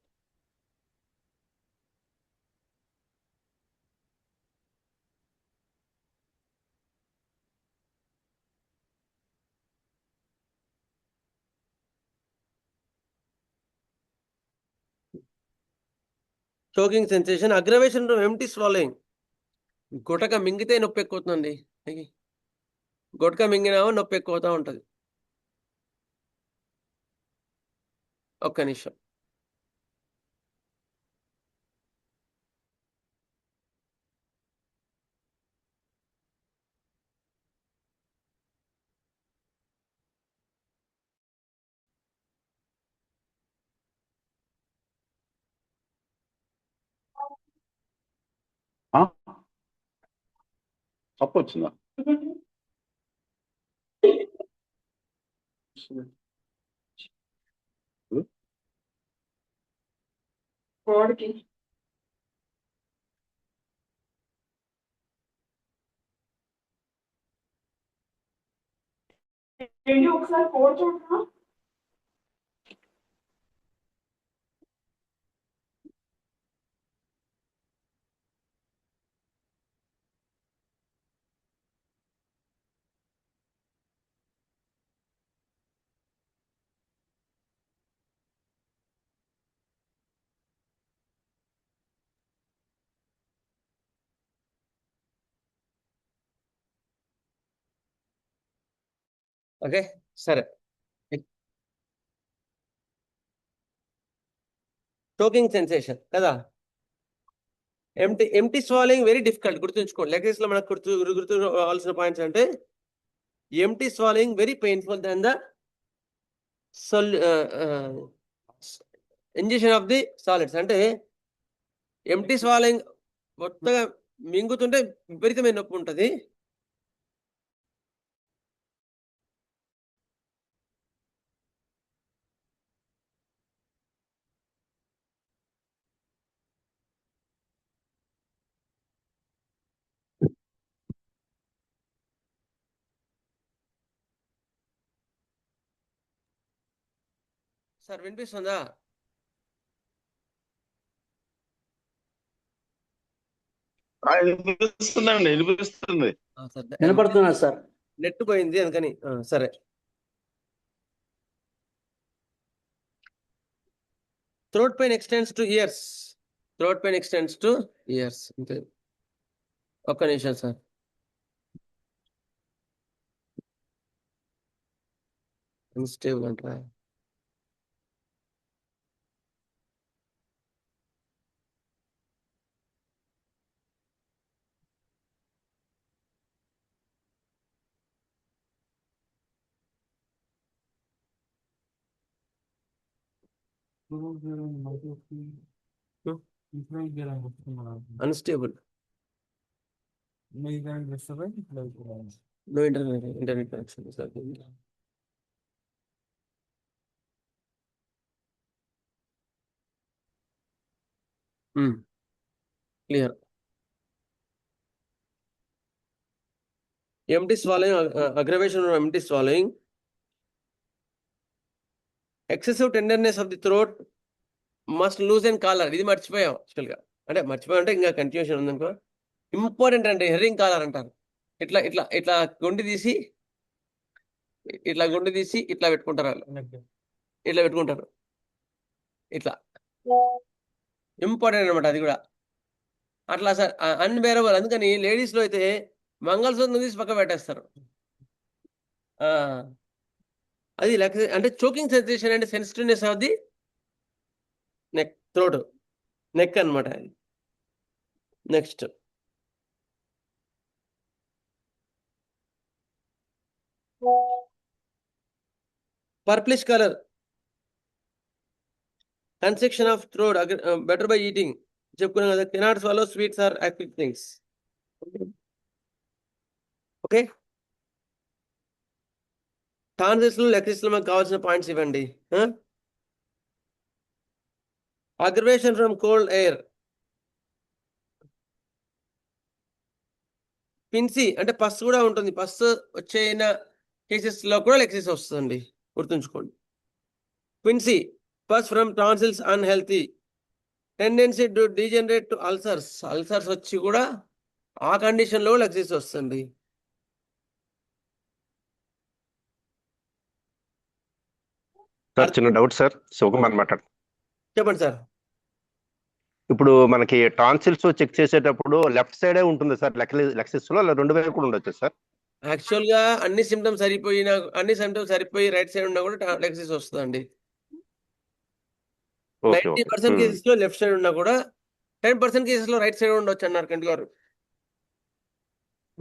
choking sensation, aggravation from empty swallowing. గుటక మింగితే నొప్పి ఎక్కువ అవుతుందండి. గుటక మింగినామో నొప్పి ఎక్కువ అవుతూ ఉంటుంది. ఒక్క నిమిషం. తప్పు వచ్చిందా? ఒకసారి కోడ్ చూడరా? ఓకే, సరే. choking సెన్సేషన్ కదా, ఎంటీ స్వాలింగ్ వెరీ డిఫికల్ట్. గుర్తుంచుకోండి, లెక్చర్స్ లో మనకు గుర్తుకోవాల్సిన పాయింట్స్ అంటే empty swallowing very painful than the injection of the solids. అంటే ఎంటీ స్వాలింగ్ మొత్తగా మింగుతుంటే విపరీతమైన నొప్పి ఉంటుంది. సార్ వినిపిస్తుందా? వినిపిస్తుందండి, వినిపిస్తుంది. వినపడుతున్నా సార్. నెట్ పోయింది అందుకని. సరే. Throat pain extends to ears. Throat pain extends to ears. అంతే. ఒక్క నిమిషం సార్. అన్స్టేబుల్ అంటారా? Unstable. No internet connection is happening. Clear. Empty swallowing, aggravation of empty swallowing, excessive tenderness of the throat, must loosen collar. ఇది మర్చిపోయాం యాక్చువల్గా. అంటే మర్చిపోయాం అంటే ఇంకా కంటిన్యూషన్ ఉందనుకో. ఇంపార్టెంట్ అండి, హెర్రింగ్ కాలర్ అంటారు. ఇట్లా ఇట్లా ఇట్లా గుండి తీసి ఇట్లా పెట్టుకుంటారు వాళ్ళు. ఇట్లా పెట్టుకుంటారు, ఇట్లా ఇంపార్టెంట్ అనమాట అది కూడా. అట్లా సార్ అన్బేరబుల్. అందుకని లేడీస్ లో అయితే మంగళసూత్రం తీసి పక్క పెట్టేస్తారు. అది అంటే చోకింగ్ సెన్సేషన్ అంటే sensitiveness of the neck, throat, neck అనమాట. Next purplish colour, construction of throat better by eating చెప్పుకున్నాం కదా. Cannot swallow sweets or active things. Okay, tonsils లో లెక్సిస్ లో మనకు కావాల్సిన పాయింట్స్ ఇవ్వండి. Aggravation from cold air, quinsy అంటే పస్ కూడా ఉంటుంది. పస్ వచ్చేన కేసెస్ లో కూడా లెక్సిస్ వస్తుందండి, గుర్తుంచుకోండి. Quinsy, pus from tonsils unhealthy, tendency to degenerate to ulcers, ulcers వచ్చి కూడా ఆ కండిషన్ లో లెక్సిస్ వస్తుంది. సార్ చిన్న డౌట్ సార్, శివకుమార్ అన్నమాట. చెప్పండి సార్. ఇప్పుడు మనకి టాన్సిల్స్ చెక్ చేసేటప్పుడు లెఫ్ట్ సైడే ఉంటుంది సార్ లెక్సిస్ లో, అలా రెండు వైపు కూడా ఉండొచ్చు సార్? యాక్చువల్ గా అన్ని సిమ్టమ్స్ సరిపోయి రైట్ సైడ్ ఉన్నా కూడా లెక్సిస్ వస్తుందండి. 90% కేసెస్ లో లెఫ్ట్ సైడ్ ఉన్నా కూడా 10% కేసెస్ లో రైట్ సైడ్ ఉండొచ్చు అన్నారు కంటి గారు.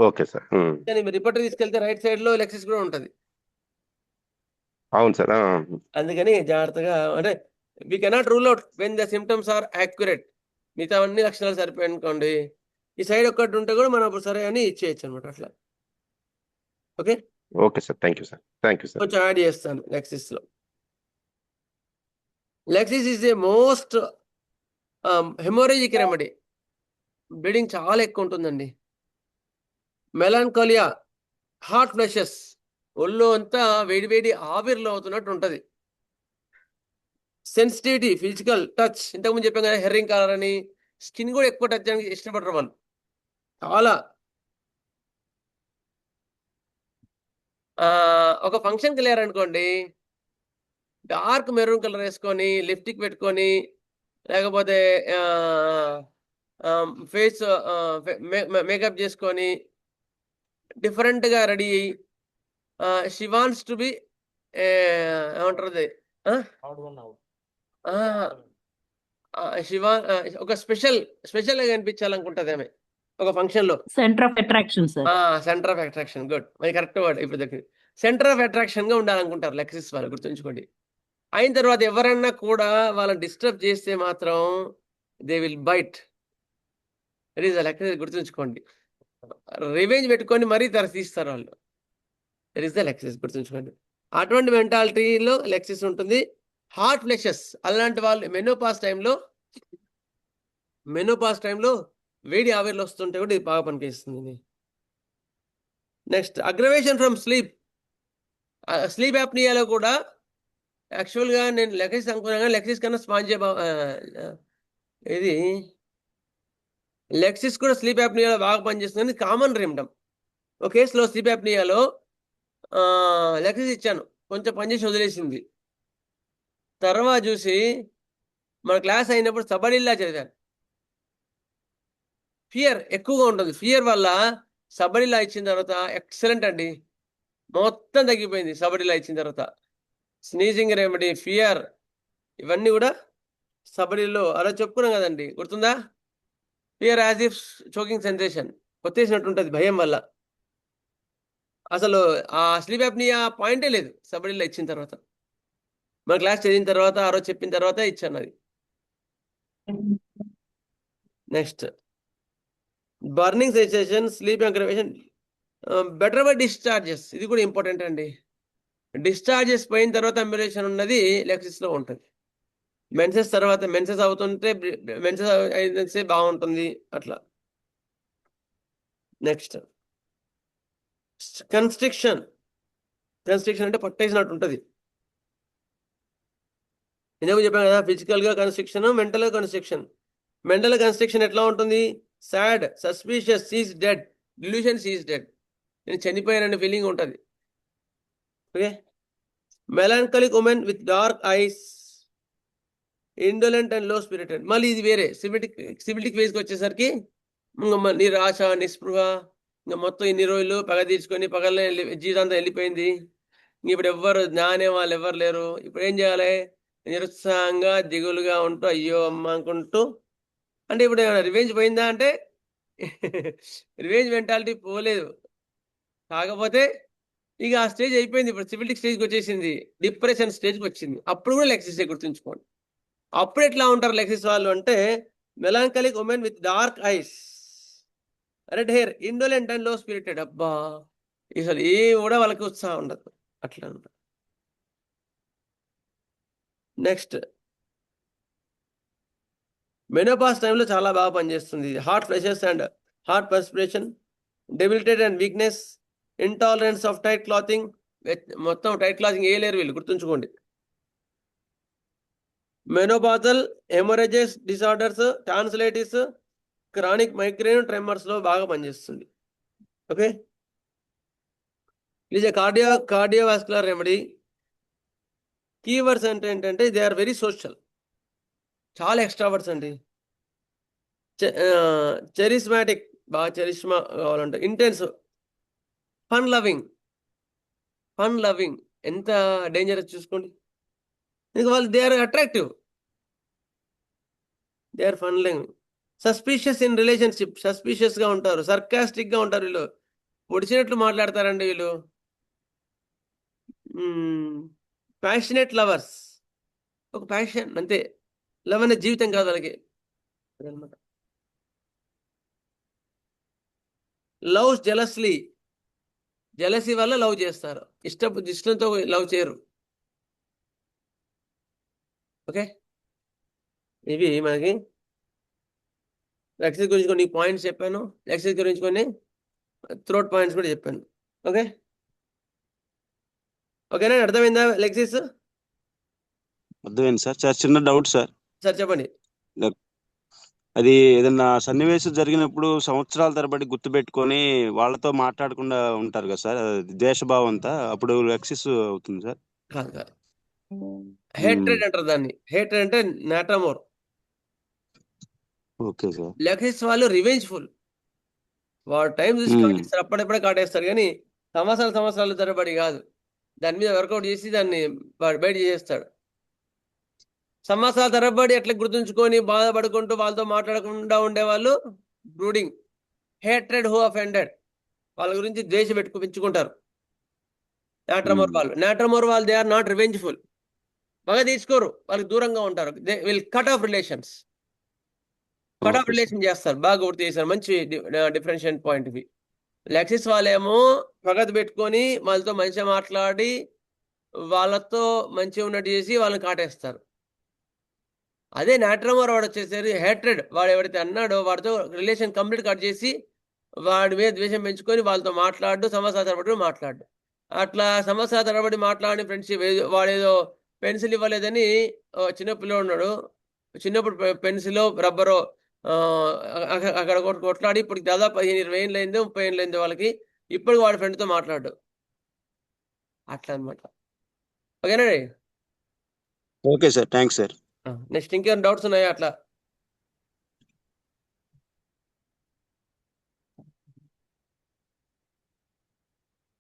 Okay sir. కానీ మీరు రిపోర్టర్ తీసుకెళ్తే రైట్ సైడ్ లో లెక్సిస్ కూడా ఉంటది. అవును సార్. అందుకని జాగ్రత్తగా, అంటే we cannot rule out when the symptoms are accurate. మిగతా అన్ని లక్షణాలు సరిపోయి అనుకోండి, ఈ సైడ్ ఒక్కటి ఉంటే కూడా మనం అప్పుడు సరే అని ఇచ్చేయచ్చు అనమాట. అట్లా okay. Okay sir, thank you sir. Thank you sir. కొంచెం యాడ్ చేస్తాను లెక్సిస్ లో. Lexis is a most haemorrhagic remedy. Bleeding చాలా ఎక్కువ ఉంటుందండి. మెలాన్కోలియా, హాట్ ఫ్లషెస్, ఒళ్ళు అంతా వేడి ఆవిరిలో అవుతున్నట్టు ఉంటుంది. సెన్సిటివిటీ, ఫిజికల్ టచ్, ఇంతకుముందు చెప్పాం కదా హెర్రింగ్ కలర్ అని. స్కిన్ కూడా ఎక్కువ టచ్ చేయడానికి ఇష్టపడరు వాళ్ళు చాలా. ఒక ఫంక్షన్కి వెళ్ళారనుకోండి, డార్క్ మెరూన్ కలర్ వేసుకొని లిప్స్టిక్ పెట్టుకొని, లేకపోతే ఫేస్ మేకప్ చేసుకొని డిఫరెంట్గా రెడీ అయ్యి, షీ వాంట్స్ టు బి ఏమంటారు ఒక స్పెషల్గా కనిపించాలనుకుంటుంది ఆమె ఒక ఫంక్షన్ లో. Centre of attraction sir. Centre of attraction, good, మరి కరెక్ట్ వర్డ్ ఇప్పుడు దగ్గర. సెంటర్ ఆఫ్ అట్రాక్షన్ గా ఉండాలనుకుంటారు లెక్సిస్ వాళ్ళు, గుర్తుంచుకోండి. అయిన తర్వాత ఎవరన్నా కూడా వాళ్ళని డిస్టర్బ్ చేస్తే మాత్రం they will bite. It is the lachesis, గుర్తుంచుకోండి. రివెంజ్ పెట్టుకొని మరీ తీస్తారు వాళ్ళు. ఇట్ ఈస్ ద లెక్సిస్, గుర్తుంచుకోండి. అటువంటి మెంటాలిటీలో లెక్సిస్ ఉంటుంది. హార్ట్ ఫ్లెషెస్, అలాంటి వాళ్ళు మెనోపాస్ టైంలో వేడి ఆవిర్లు వస్తుంటే కూడా ఇది బాగా పనిచేస్తుంది. నెక్స్ట్ అగ్రవేషన్ ఫ్రమ్ స్లీప్ యాప్నియాలో కూడా యాక్చువల్గా నేను లెక్సిస్ అనుకున్నాను, లెక్సిస్ కన్నా ఇది లెక్సిస్ కూడా స్లీప్ యాప్నియాలో బాగా పనిచేస్తుంది. కామన్ రిమ్టమ్. ఒక కేసులో స్లీప్ యాప్నియాలో లెక్సిస్ ఇచ్చాను, కొంచెం పనిచేసి వదిలేసింది. తర్వాత చూసి మన క్లాస్ అయినప్పుడు సబడిల్లా చదివాను. ఫియర్ ఎక్కువగా ఉంటుంది. ఫియర్ వల్ల సబడిలా ఇచ్చిన తర్వాత ఎక్సలెంట్ అండి, మొత్తం తగ్గిపోయింది సబడిలా ఇచ్చిన తర్వాత. స్నీజింగ్ రెమెడీ, ఫియర్, ఇవన్నీ కూడా సబడిలో అలా చెప్పుకున్నాం కదండి, గుర్తుందా? Fear as if choking sensation, కొత్తేసినట్టు ఉంటుంది భయం వల్ల. అసలు ఆ స్లీప్ యాప్నియా పాయింటే లేదు సబడిలా ఇచ్చిన తర్వాత. మన క్లాస్ చదివిన తర్వాత ఆ రోజు చెప్పిన తర్వాత ఇచ్చాను అది. Next burning sensation, sleep aggravation, better by discharges, ఇది కూడా ఇంపార్టెంట్ అండి. డిశ్చార్జెస్ పోయిన తర్వాత అంబులేషన్ ఉన్నది లెక్సిస్ లో ఉంటుంది. మెన్సెస్ తర్వాత మెన్సెస్ అవుతుంటే మెన్సెస్ అయితే బాగుంటుంది అట్లా. నెక్స్ట్ కన్స్ట్రిక్షన్ అంటే పట్టేసినట్టు ఉంటుంది. ఇందుకు చెప్పాను కదా, ఫిజికల్ గా constriction, mental constriction. Mental constriction ఎట్లా ఉంటుంది? Sad, suspicious, is dead, delusions is dead, నేను చనిపోయానని ఫీలింగ్ ఉంటుంది. Okay. Melancholic women with dark eyes, indolent and low spirited. మళ్ళీ ఇది వేరే సిబిలిటిక్ ఫేజ్కి వచ్చేసరికి నిరాశ, నిస్పృహ, ఇంకా మొత్తం ఇన్ని రోజులు పగ తీర్చుకొని పగలనే జీవితాంతం వెళ్ళిపోయింది. ఇప్పుడు ఎవ్వరు జ్ఞానే వాళ్ళు ఎవ్వరు లేరు. ఇప్పుడు ఏం చేయాలి? నిరుత్సాహంగా దిగులుగా ఉంటూ అయ్యో అమ్మ అనుకుంటూ. అంటే ఇప్పుడు ఏమైనా రివెంజ్ పోయిందా అంటే రివెంజ్ మెంటాలిటీ పోలేదు. కాకపోతే ఇక ఆ స్టేజ్ అయిపోయింది. ఇప్పుడు సిబిలిటిక్ స్టేజ్కి వచ్చేసింది, డిప్రెషన్ స్టేజ్కి వచ్చింది. అప్పుడు కూడా లెక్సిస్ గుర్తుంచుకోండి. అప్పుడు ఎట్లా ఉంటారు లెక్సిస్ వాళ్ళు అంటే melancholic women with dark eyes, red hair, indolent and low spirited. అబ్బా అసలు ఏ కూడా వాళ్ళకి ఉత్సాహం ఉండదు. అట్లా ఉంటారు. నెక్స్ట్ మెనోపాస్ టైంలో చాలా బాగా పనిచేస్తుంది. Hot flushes and hot perspiration, debilitate and weakness, intolerance of tight clothing. మొత్తం టైట్ క్లాతింగ్ వేయలేరు వీళ్ళు, గుర్తుంచుకోండి. Menopausal haemorrhages disorders, tonsillitis, chronic migraine, ట్రెమర్స్లో బాగా పనిచేస్తుంది. Okay. It is a cardiovascular remedy. Keywords అంటే ఏంటంటే దే ఆర్ వెరీ సోషల్, చాలా ఎక్స్ట్రావర్డ్స్ అండి. చెరిస్మాటిక్, బాగా చెరిస్మా కావాలంటే, ఇంటెన్స్, ఫన్ లవింగ్. ఎంత డేంజరస్ చూసుకోండి. ఇంకా వాళ్ళు they are attractive, they are fun loving. Suspicious in relationship, సస్పీషియస్గా ఉంటారు, సర్కాస్టిక్గా ఉంటారు. వీళ్ళు పొడిచినట్లు మాట్లాడతారండి వీళ్ళు. ప్యాషనేట్ లవర్స్, ఒక ప్యాషన్ అంతే. లవ్ అనే జీవితం కాదు వాళ్ళకి అనమాట. లవ్స్ జెలస్లీ, జెలసీ వల్ల లవ్ చేస్తారు, ఇష్టంతో లవ్ చేయరు. ఓకే. ఇవి మనకి లెక్సిస్ గురించి కొన్ని పాయింట్స్ చెప్పాను, లెక్సిస్ గురించి కొన్ని త్రోట్ పాయింట్స్ కూడా చెప్పాను. ఓకే. ఓకేనా, అర్థమైందా లెక్సిస్? అర్థమైంది సార్. సార్ చిన్న డౌట్ సార్. సార్ చెప్పండి. అది ఏదన్నా సన్నివేశం జరిగినప్పుడు సంవత్సరాల తరబడి గుర్తుపెట్టుకొని వాళ్ళతో మాట్లాడకుండా ఉంటారు కదా సార్, అది ద్వేషభావం అంతా, అప్పుడు లెక్సిస్ అవుతుంది సార్? కాదు, హేట్రెడ్ అంటారు దాన్ని. హేట్రెడ్ అంటే నాటమోర్. Okay sir. లెక్సిస్ వాళ్ళు రివెంజ్ఫుల్. వాడు టైం చూసి కాటేస్తారు, అప్పుడప్పుడే కాటేస్తారు, కానీ సంవత్సరాల తరబడి కాదు. దాని మీద వర్కౌట్ చేసి దాన్ని బయట చేస్తాడు. సంవత్సరాల తరబడి అట్లా గుర్తుంచుకొని బాధపడుకుంటూ వాళ్ళతో మాట్లాడకుండా ఉండేవాళ్ళు బ్రూడింగ్. హేట్రెడ్ హూ అఫెండెడ్, వాళ్ళ గురించి ద్వేషం పెంచుకుంటారు. నాట్రమోర్ వాళ్ళు దే ఆర్ నాట్ రివెంజ్ఫుల్, పగ తీసుకోరు, వాళ్ళకి దూరంగా ఉంటారు. They will cut off relations, relation చేస్తారు. బాగా గుర్తు చేశారు, మంచి డిఫరెన్షియేట్ పాయింట్ ఇవి. లెక్సిస్ వాళ్ళేమో పగతి పెట్టుకొని వాళ్ళతో మంచిగా మాట్లాడి వాళ్ళతో మంచిగా ఉన్నట్టు చేసి వాళ్ళని కాటేస్తారు. అదే నాట్రమోర్ వాడు వచ్చేసరి హేట్రెడ్, వాడు ఎవరైతే అన్నాడో వాడితో రిలేషన్ కంప్లీట్ కట్ చేసి వాడి మీద ద్వేషం పెంచుకొని వాళ్ళతో సంవత్సరాల తరబడి మాట్లాడు. అట్లా సంవత్సరాల తరబడి మాట్లాడిన ఫ్రెండ్షిప్, వాడేదో పెన్సిల్ ఇవ్వలేదని చిన్న పిల్లడు ఉన్నాడు, చిన్నప్పుడు పెన్సిల్ రబ్బరో అక్కడ కొట్లాడి ఇప్పుడు దాదాపు 15-20 ఏళ్ళు అయిందో 30 ఏళ్ళు అయిందో వాళ్ళకి, ఇప్పుడు వాడి ఫ్రెండ్తో మాట్లాడు. అట్లా అనమాట. ఓకేనా? Okay sir, thanks sir. Next ఇంకేమైనా డౌట్స్ ఉన్నాయా అట్లా?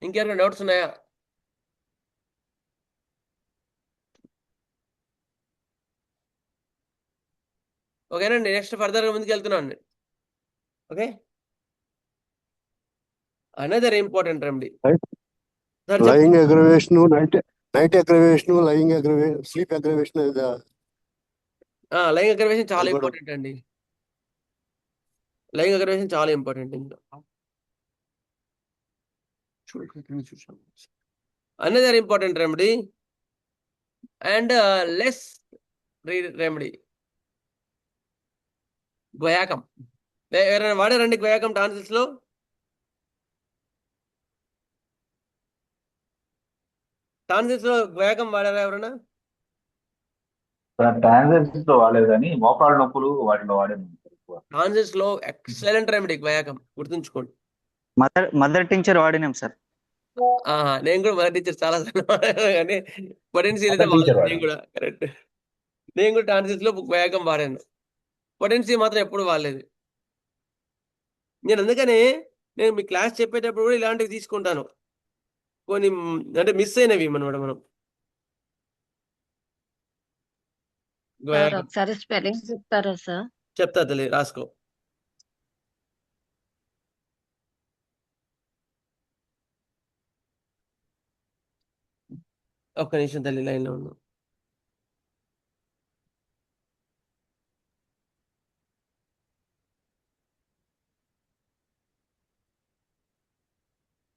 ఇంకేమైనా డౌట్స్ ఉన్నాయా? ఓకేనండి, నెక్స్ట్ ఫర్దర్గా ముందుకు వెళ్తున్నాను. Okay. Another important remedy, lying aggravation, night aggravation, lying aggravation, sleep aggravation. లైంగిక అగ్రవేషన్ చాలా ఇంపార్టెంట్ అండి. లైంగిక అగ్రవేషన్ చాలా ఇంపార్టెంట్. ఇంకా another important remedy and less remedy, Guaiacum. ఎవరైనా వాడారండి గ్వయాకం టాన్సిల్స్ లో? టాన్సిల్స్ లో గ్వయాకం వాడారా ఎవరైనా? ట్రాన్సాక్షన్స్ లో వాడలేదు కానీ మోకాళ్ళ నొప్పులు వాటిలో వాడాను. టాన్సిల్స్ లో ఎక్సలెంట్ రెమెడీ వ్యాయామం, గుర్తుంచుకోండి. మదర్ టించర్ వాడినాం సార్. నేను కూడా మదర్ టీచర్ చాలా సార్లు వాడాను, కానీ పొటెన్షియల్ అయితే మదర్ టీచర్ వాడలేదు. నేను వాడాను. కూడా కరెక్ట్. నేను కూడా టాన్సిల్స్ లో వ్యాయామం వాడాను, పొటెన్షియల్ మాత్రం ఎప్పుడు వాడలేదు. నేను అందుకనే నేను మీ క్లాస్ చెప్పేటప్పుడు కూడా ఇలాంటివి తీసుకుంటాను, కొన్ని అంటే మిస్ అయినవి అనమాట మనం. సార్ ఒకసారి స్పెల్లింగ్ చెప్తారా సార్? చెప్తా తల్లి, రాసుకో. ఒక్క నిమిషం తల్లి, లైన్ లో ఉన్నాం.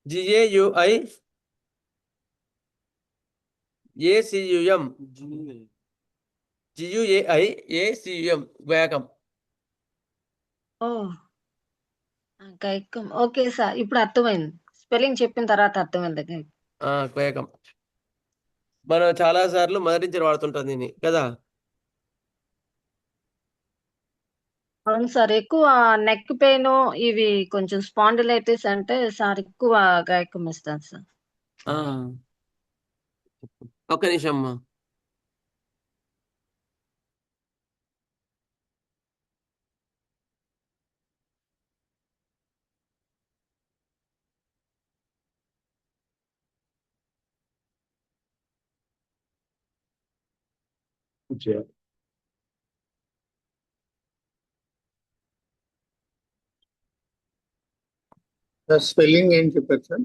GAUI ACUM GUAI ACUM వ్యాయామం. ఓ గైకం. ఓకే సార్, ఇప్పుడు అర్థమైంది. స్పెల్లింగ్ చెప్పిన తర్వాత అర్థమైంది. వ్యాయామం మనం చాలా సార్లు మదర్ టీచర్ వాడుతుంటాం దీన్ని కదా. అవును సార్, ఎక్కువ నెక్ పెయిన్ ఇవి కొంచెం స్పాండిలైటిస్ అంటే సార్ ఎక్కువ గాయకం ఇస్తాను సార్. ఒక్క నిమిషం అమ్మా. స్పెల్లింగ్ ఏం చెప్పారు సార్?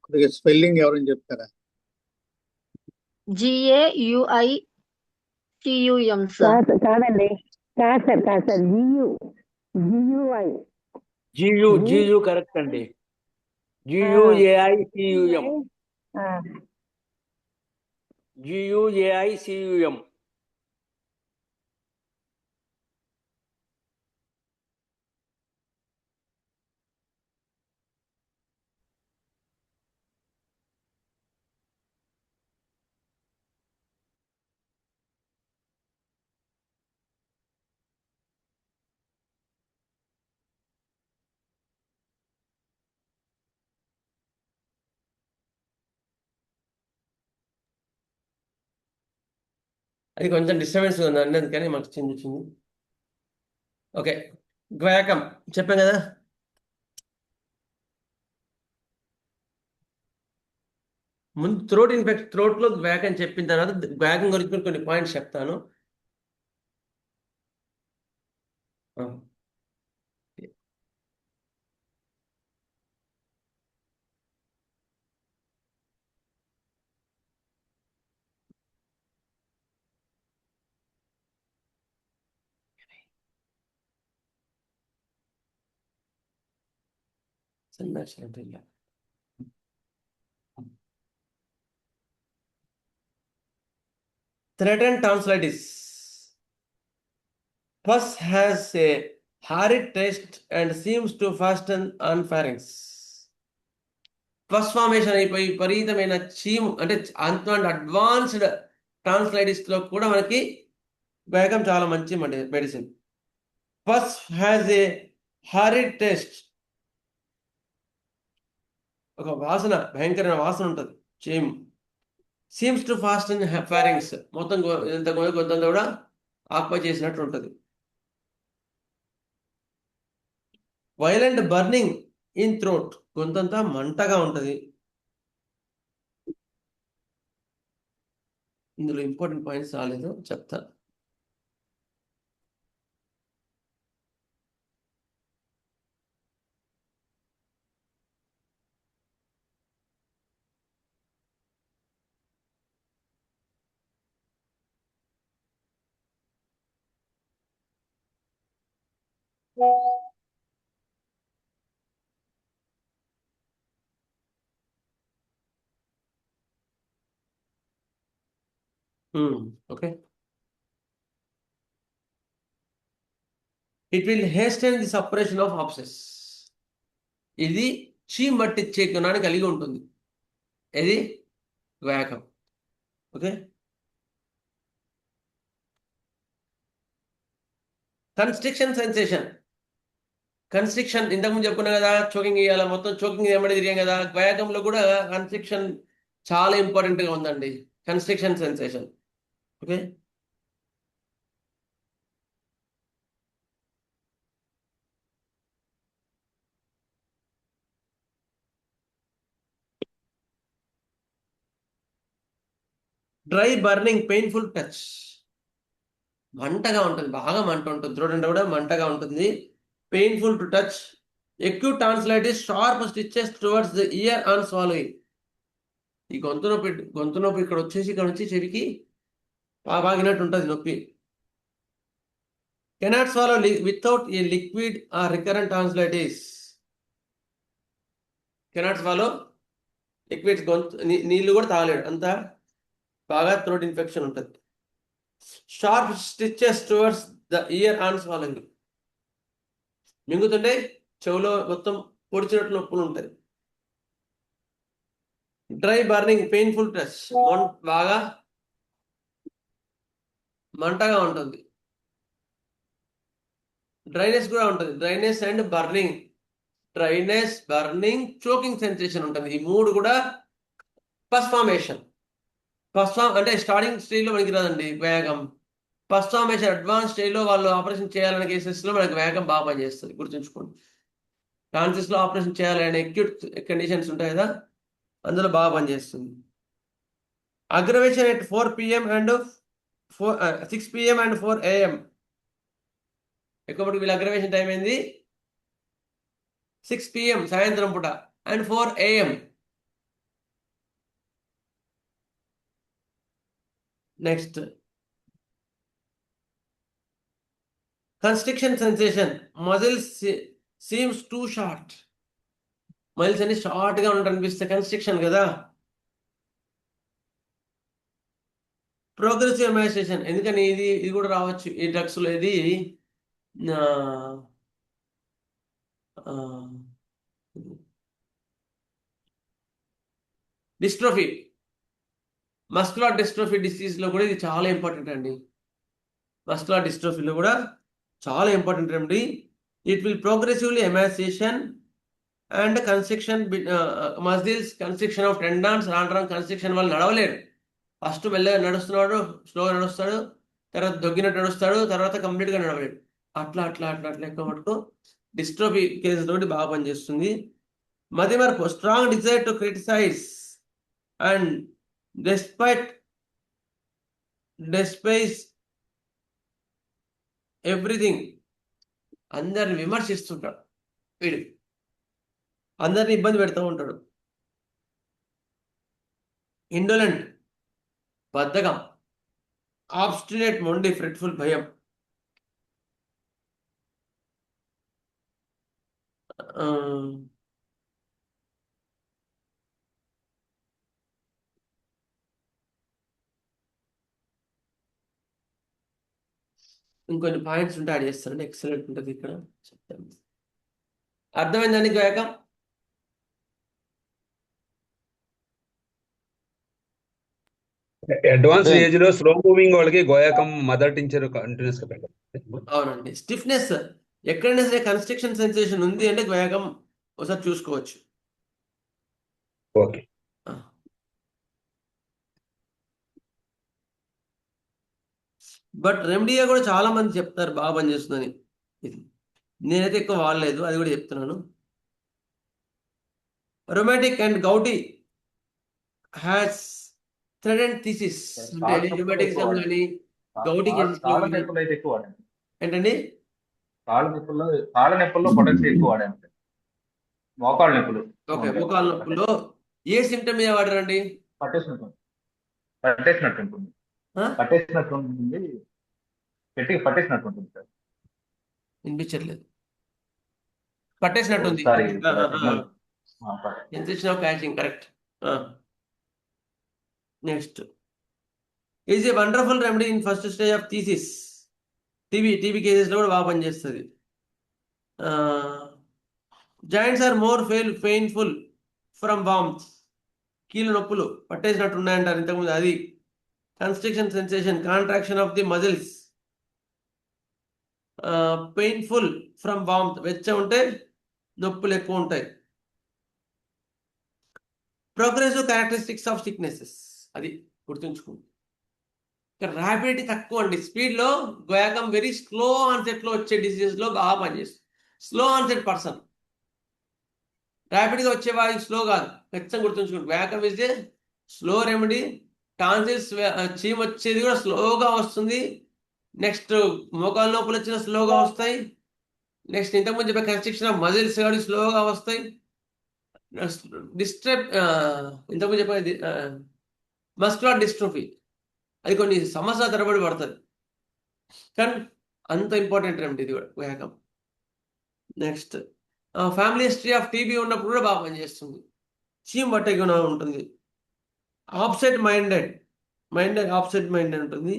కొద్దిగా స్పెల్లింగ్ ఎవరైనా చెప్తారా? GAUICUM sir. కాదండి, కాదు సార్, GU కరెక్ట్ అండి. GUAICUM GUAICUM. అది కొంచెం డిస్టర్బెన్స్ ఉందండి, అందుకని మనకు చేంజ్ వచ్చింది. ఓకే, వ్యాయామం చెప్పాం కదా. ముందు థ్రోట్ ఇన్ఫెక్షన్, థ్రోట్ లో వ్యాయామం చెప్పిన తర్వాత వ్యాయామం గురించి కూడా కొన్ని పాయింట్స్ చెప్తాను. Threatened tonsillitis. Pus has a horrid taste and seems to fasten on pharynx. Pus formation అయిపోయి విపరీతమైన చీము, అంటే అడ్వాన్స్డ్ టాన్సిలైటిస్ లో కూడా మనకి వ్యాయామం చాలా మంచి medicine. Pus has a horrid taste. ఒక వాసన, భయంకరమైన వాసన ఉంటుంది చీము. Seems to fast in pharynx, మొత్తం కొంత కూడా ఆక్యుపై చేసినట్టు ఉంటుంది. వైలెంట్ బర్నింగ్ ఇన్ థ్రోట్, గొంతంతా మంటగా ఉంటుంది. ఇందులో ఇంపార్టెంట్ పాయింట్స్ రాలేదు, చెప్తా. Okay. It will hasten the suppression of abscess. ఇది చీమ్ పట్టించే గుణాన్ని కలిగి ఉంటుంది. ఇది వ్యాయామం. Okay, constriction sensation. కన్స్ట్రిక్షన్ ఇంతకుముందు చెప్పుకున్నా కదా, చోకింగ్ ఇవ్వాలి, మొత్తం చోకింగ్ ఏమని తిరిగాం కదా. వ్యాయామంలో కూడా కన్స్ట్రిక్షన్ చాలా ఇంపార్టెంట్ గా ఉందండి. Constriction sensation. Okay, dry burning painful touch. మంటగా ఉంటుంది, బాగా మంట ఉంటుంది, చూడండి కూడా మంటగా ఉంటుంది. Painful to touch. Acute tonsillitis, sharp stitches towards the ear on swallowing. ఈ గొంతు నొప్పి ఇక్కడ వచ్చేసి ఇక్కడ నుంచి చెవికి బాగినట్టు ఉంటుంది నొప్పి. Cannot swallow without a liquid or recurrent tonsillitis. Cannot swallow liquids, నీళ్ళు కూడా తాగలేడు, అంత బాగా థ్రోట్ ఇన్ఫెక్షన్ ఉంటుంది. Sharp stitches towards the ear on swallowing. మింగుతుంటే చెవులో మొత్తం పొడిచినట్లు నొప్పులు ఉంటాయి. డ్రై బర్నింగ్ పెయిన్ఫుల్ టచ్, బాగా మంటగా ఉంటుంది. డ్రైనెస్ కూడా ఉంటుంది. Dryness and burning. Dryness, burning, choking sensation ఉంటుంది. ఈ మూడు కూడా పస్ ఫార్మేషన్. అంటే స్టార్టింగ్ స్టేజ్లో మనకి రాదండి వేగం. పస్ ఫార్మేషన్ అడ్వాన్స్ స్టేజ్లో వాళ్ళు ఆపరేషన్ చేయాలనే కేసెస్లో మనకి వేగం బాగా పనిచేస్తుంది, గుర్తుంచుకోండి. టాన్సిల్స్లో ఆపరేషన్ చేయాలనే అక్యూట్ కండిషన్స్ ఉంటాయి కదా, అందులో బాగా పనిచేస్తుంది. Aggravation at 4 PM and 6 PM and 4 AM. ఎక్కువ వీళ్ళ అగ్రవేషన్ టైం ఏంది? 6 PM సాయంత్రం పూట and 4 AM. Next constriction sensation. Muscles seems two short. Muscles అన్ని షార్ట్ గా ఉన్నట్టు అనిపిస్తే కన్స్ట్రిక్షన్ కదా. ప్రోగ్రెసివ్ ఎమాన్సియేషన్, ఎందుకని ఇది కూడా రావచ్చు ఈ డ్రగ్స్ లో. ఇది డిస్ట్రోఫీ, మస్కులర్ డిస్ట్రోఫీ డిసీజ్ లో కూడా ఇది చాలా ఇంపార్టెంట్ అండి. మస్కులర్ డిస్ట్రోఫీలో కూడా చాలా important remedy. It will progressively emaciation and constriction muscles, constriction of tendons. రాను కన్స్ట్రిక్షన్ వల్ల నడవలేరు. ఫస్ట్ మెల్లగా నడుస్తున్నాడు, స్లోగా నడుస్తాడు, తర్వాత దొగ్గినట్టు నడుస్తాడు, తర్వాత కంప్లీట్గా నడవలేడు. అట్లా ఎక్కువ మటుకు డిస్ట్రోఫీ కేసు తోటి బాగా పనిచేస్తుంది. మతిమరుపు, strong desire to criticise and despise everything. అందరిని విమర్శిస్తుంటాడు వీడు, అందరిని ఇబ్బంది పెడతా ఉంటాడు. ఇండోలెంట్, బద్ధకం. ఆబ్స్టినేట్, మొండి, ఫ్రెట్ఫుల్, భయం. ఇంకొన్ని పాయింట్స్ ఉంటే యాడ్ చేస్తానండి, ఎక్సలెంట్ ఉంటుంది ఇక్కడ చెప్తాను. అర్థమైందండి గాయకం? అడ్వాన్స్ ఏజ్ లో స్లో మూవింగ్ వాళ్ళకి గోయాకం, మదర్ టించర్ కంటిన్యూస్ గా పెట్టాలి. అవునండి. స్టిఫ్నెస్, ఎక్కడైనా సరే కన్స్ట్రిక్షన్ సెన్సేషన్ ఉంది అంటే గోయాకం ఒకసారి చూసుకోవచ్చు. ఓకే. బట్ రెమెడీగా కూడా చాలా మంది చెప్తారు బాగా పనిచేస్తుందని. ఇది నేనైతే ఎక్కువ వాడలేదు, అది కూడా చెప్తున్నాను. రొమాటిక్ and gouty has threaded thesis. అంటే రుమాటిక్జం కానీ గౌటీ ఏంటండి? కాళ్ళ నొప్పుల్లో పొటాషియం ఎక్కువ వాడాను. మోకాళ్ళ నొప్పులు. ఓకే, మోకాళ్ళ నొప్పుల్లో ఏ సిమ్టమ్ మీద వాడారండి? పట్టేసినట్టు ఉంటుంది. పట్టేసినట్టు ఉంటుంది, గట్టిగా పట్టేసినట్టు ఉంటుంది సార్. వినిపించట్లేదు. పట్టేసినట్టుంది. Sensation of catching, correct. Next is a wonderful remedy in first stage of phthisis. TB కేసెస్లో కూడా బాగా పనిచేస్తుంది. Joints are more painful from warmth. కీళ్ళ నొప్పులు పట్టేసినట్టు ఉన్నాయంటారు ఇంతకుముందు, అది. Constriction sensation, contraction of the muscles. Painful from warmth, వెచ్చ ఉంటే నొప్పులు ఎక్కువ ఉంటాయి. ప్రోగ్రెసివ్ క్యారెక్టరిస్టిక్స్ ఆఫ్ సిక్నెసెస్, అది గుర్తుంచుకోండి. ర్యాపిడిటీ తక్కువ అండి, స్పీడ్లో గోయాకం వెరీ స్లో ఆన్సెట్లో వచ్చే డిసీజెస్లో బాగా పనిచేస్తుంది. స్లో ఆన్సెట్ పర్సన్, ర్యాపిడ్గా వచ్చే వారికి స్లో కాదు, ఖచ్చితంగా గుర్తుంచుకోండి. Guaiacum is a slow remedy. Tonsils చీమ్ వచ్చేది కూడా స్లోగా వస్తుంది. నెక్స్ట్ మోకాలు నొప్పులు వచ్చిన స్లోగా వస్తాయి. నెక్స్ట్ ఇంతకుముందు చెప్పే కన్స్ట్రక్షన్ ఆఫ్ మజిల్స్ కానీ స్లోగా వస్తాయి. ఇంతకుముందు చెప్పేది మస్కులర్ డిస్ట్రోఫీ, అది కొన్ని సంవత్సరాల తరబడి పడుతుంది, కానీ అంత ఇంపార్టెంట్ రెమెడీ ఇది కూడా Guaiacum. Next family history of TB ఉన్నప్పుడు కూడా బాగా పనిచేస్తుంది. చీమ్ పట్టే గుణం ఉంటుంది. ఆప్సెట్ మైండెడ్ ఆప్సెట్ మైండెడ్ ఉంటుంది.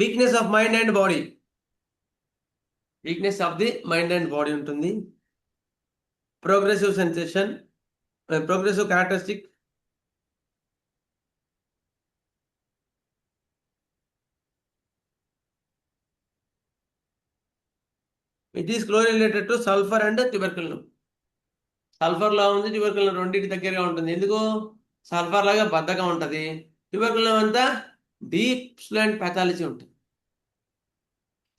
Weakness of mind and body, weakness of the mind and body ఉంటుంది. Progressive sensation, progressive characteristic, it is close related to sulphur and tuberculin. సల్ఫర్లో ఉంది, ట్యూబర్కులిన్ రెండింటి దగ్గరగా ఉంటుంది. ఎందుకు? సల్ఫర్ లాగా బద్ధకం ఉంటుంది, ట్యూబర్కులిన్ అంతా డీప్ స్లో అండ్ ప్యాథాలజీ ఉంటుంది,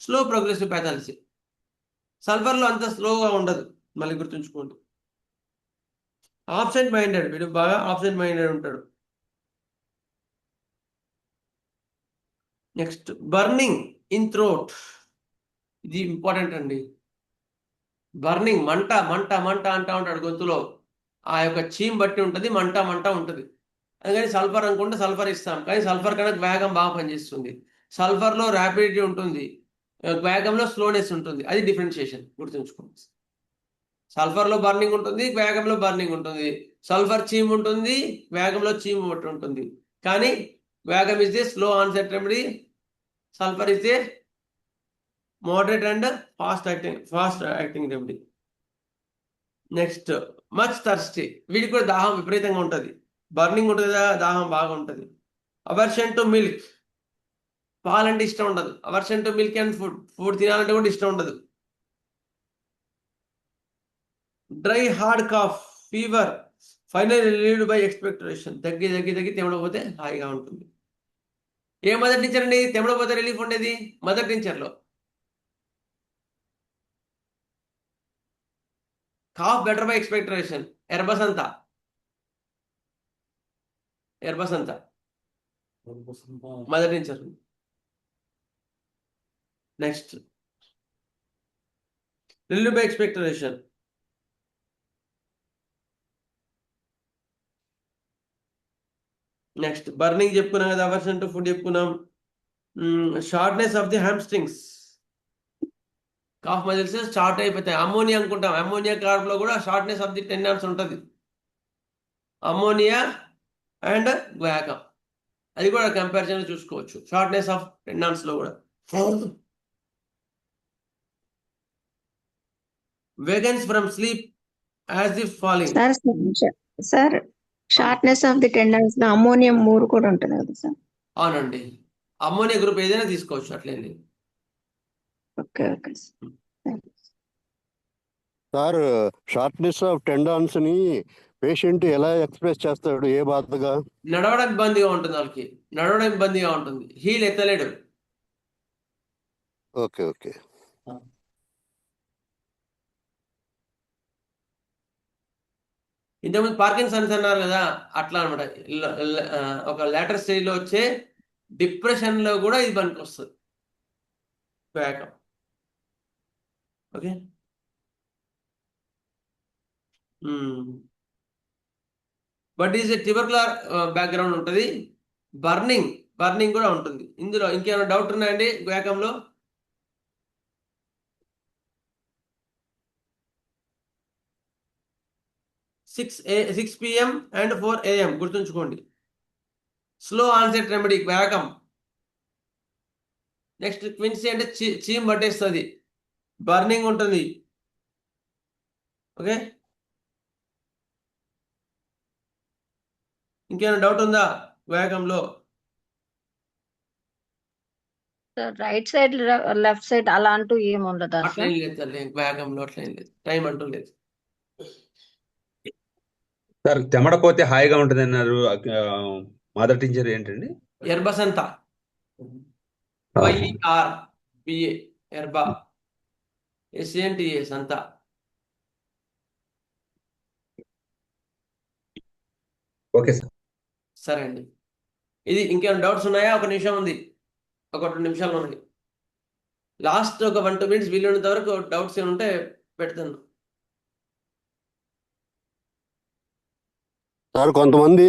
స్లో ప్రోగ్రెసివ్ ప్యాథాలజీ. సల్ఫర్లో అంత స్లోగా ఉండదు, మళ్ళీ గుర్తుంచుకోండి. ఆబ్సెంట్ మైండెడ్, వీడు బాగా ఆబ్సెంట్ మైండెడ్ ఉంటాడు. నెక్స్ట్ బర్నింగ్ ఇన్ థ్రోట్, ఇది ఇంపార్టెంట్ అండి. బర్నింగ్, మంట మంట మంట అంటా ఉంటాడు గొంతులో, ఆ యొక్క చీమ్ బట్టి ఉంటుంది, మంట మంట ఉంటుంది. అందుకని సల్ఫర్ అనుకుంటే సల్ఫర్ ఇస్తాం, కానీ సల్ఫర్ కన్నా వేగం బాగా పనిచేస్తుంది. సల్ఫర్లో ర్యాపిడిటీ ఉంటుంది, వేగంలో స్లోనెస్ ఉంటుంది, అది డిఫరెన్షియేషన్ గుర్తుంచుకోండి. సల్ఫర్లో బర్నింగ్ ఉంటుంది, వేగంలో బర్నింగ్ ఉంటుంది. సల్ఫర్ చీమ్ ఉంటుంది, వేగంలో చీమ్ బట్టి ఉంటుంది. కానీ వేగం is a slow onset remedy, sulphur is a moderate and fast acting remedy. Next much thirsty, వీడికి కూడా దాహం విపరీతంగా ఉంటుంది, బర్నింగ్ ఉంటుంది కదా, దాహం బాగా ఉంటుంది. అవర్షన్ టు మిల్క్, పాలంటే ఇష్టం ఉండదు. Aversion to milk and food తినాలంటే కూడా ఇష్టం ఉండదు. Dry hard cough, fever, final relieved by expectoration, తగ్గి తెమడపోతే హాయిగా ఉంటుంది. ఏ మదర్ టీచర్ అండి తెమడపోతే రిలీఫ్ ఉండేది? మదర్ టీచర్లో cough better by expectoration, Yerba Santa mother tincture. Next relieve by expectoration, next burning చెప్పుకున్నాం కదా, అవర్షన్ టు ఫుడ్ చెప్పుకున్నాం. Shortness of the hamstrings, calf muscles short అయిపోతాయి. అమ్మోనియా అనుకుంటాం, అమ్మోనియా కార్బ్లో కూడా షార్ట్నెస్ ఆఫ్ ది టెండన్స్ ఉంటుంది. అమ్మోనియా అండ్ గోయాకం, అది కూడా కంపారిజన్ చూసుకోవచ్చు, షార్ట్నెస్ ఆఫ్ టెండన్స్లో కూడా. Wagons from sleep as if falling. Sir shortness of the tendons లో అమ్మోనియం 3 కూడా ఉంటుంది కదా సార్? అవునండి, అమ్మోనియా గ్రూప్ ఏదైనా తీసుకోవచ్చు, అట్లేండి. Okay sir, shortness of tendons ని పేషెంట్ ఎలా ఎక్స్ప్రెస్ చేస్తాడు? ఏ బాధగా? నడవడం ఇబ్బందిగా ఉంటుంది, వాళ్ళకి నడవడం ఇబ్బందిగా ఉంటుంది, హీల్ ఎత్తలేడు. ఓకే. ఇంతకుముందు పార్కిన్సన్స్ అన్నారు కదా, అట్లా అనమాట. ఒక లేటర్ స్టేజ్లో వచ్చే డిప్రెషన్లో కూడా ఇది పనికి వస్తుంది, Guaiacum. Okay, but is tubercular background ఉంటుంది. బర్నింగ్ కూడా ఉంటుంది. ఇందులో ఇంకేమైనా డౌట్ ఉన్నాయండి గోయాకంలో? సిక్స్ PM అండ్ 4 AM గుర్తుంచుకోండి. Slow onset remedy Guaiacum. Next quinsy అంటే చీమ్ పట్టేస్తుంది, బర్నింగ్ ఉంటుంది. ఓకే, ఇంకేమైనా డౌట్ ఉందా గోయాకంలో? రైట్ సైడ్ లెఫ్ట్ సైడ్ అలా అంటూ ఏమి ఉండదా అట్లా సార్? ఏం లేదు సార్, వ్యాగంలో అట్లా ఏం లేదు, టైం అంటూ లేదు. సార్ చెమడపోతే హాయిగా ఉంటుంది అన్నారు. మదర్ టీచర్ ఏంటండి? ఎర్బసంత, YERBA, ఎర్బా, SANTA సంత. Okay sir. సరే అండి. ఇది ఇంకేమైనా డౌట్స్ ఉన్నాయా? ఒక నిమిషం ఉంది, ఒక 2 నిమిషాలు ఉన్నాయి. లాస్ట్ ఒక 1-2 మినిట్స్ వీలున్నంత వరకు డౌట్స్ ఏమి ఉంటే పెడతాను. సార్ కొంతమంది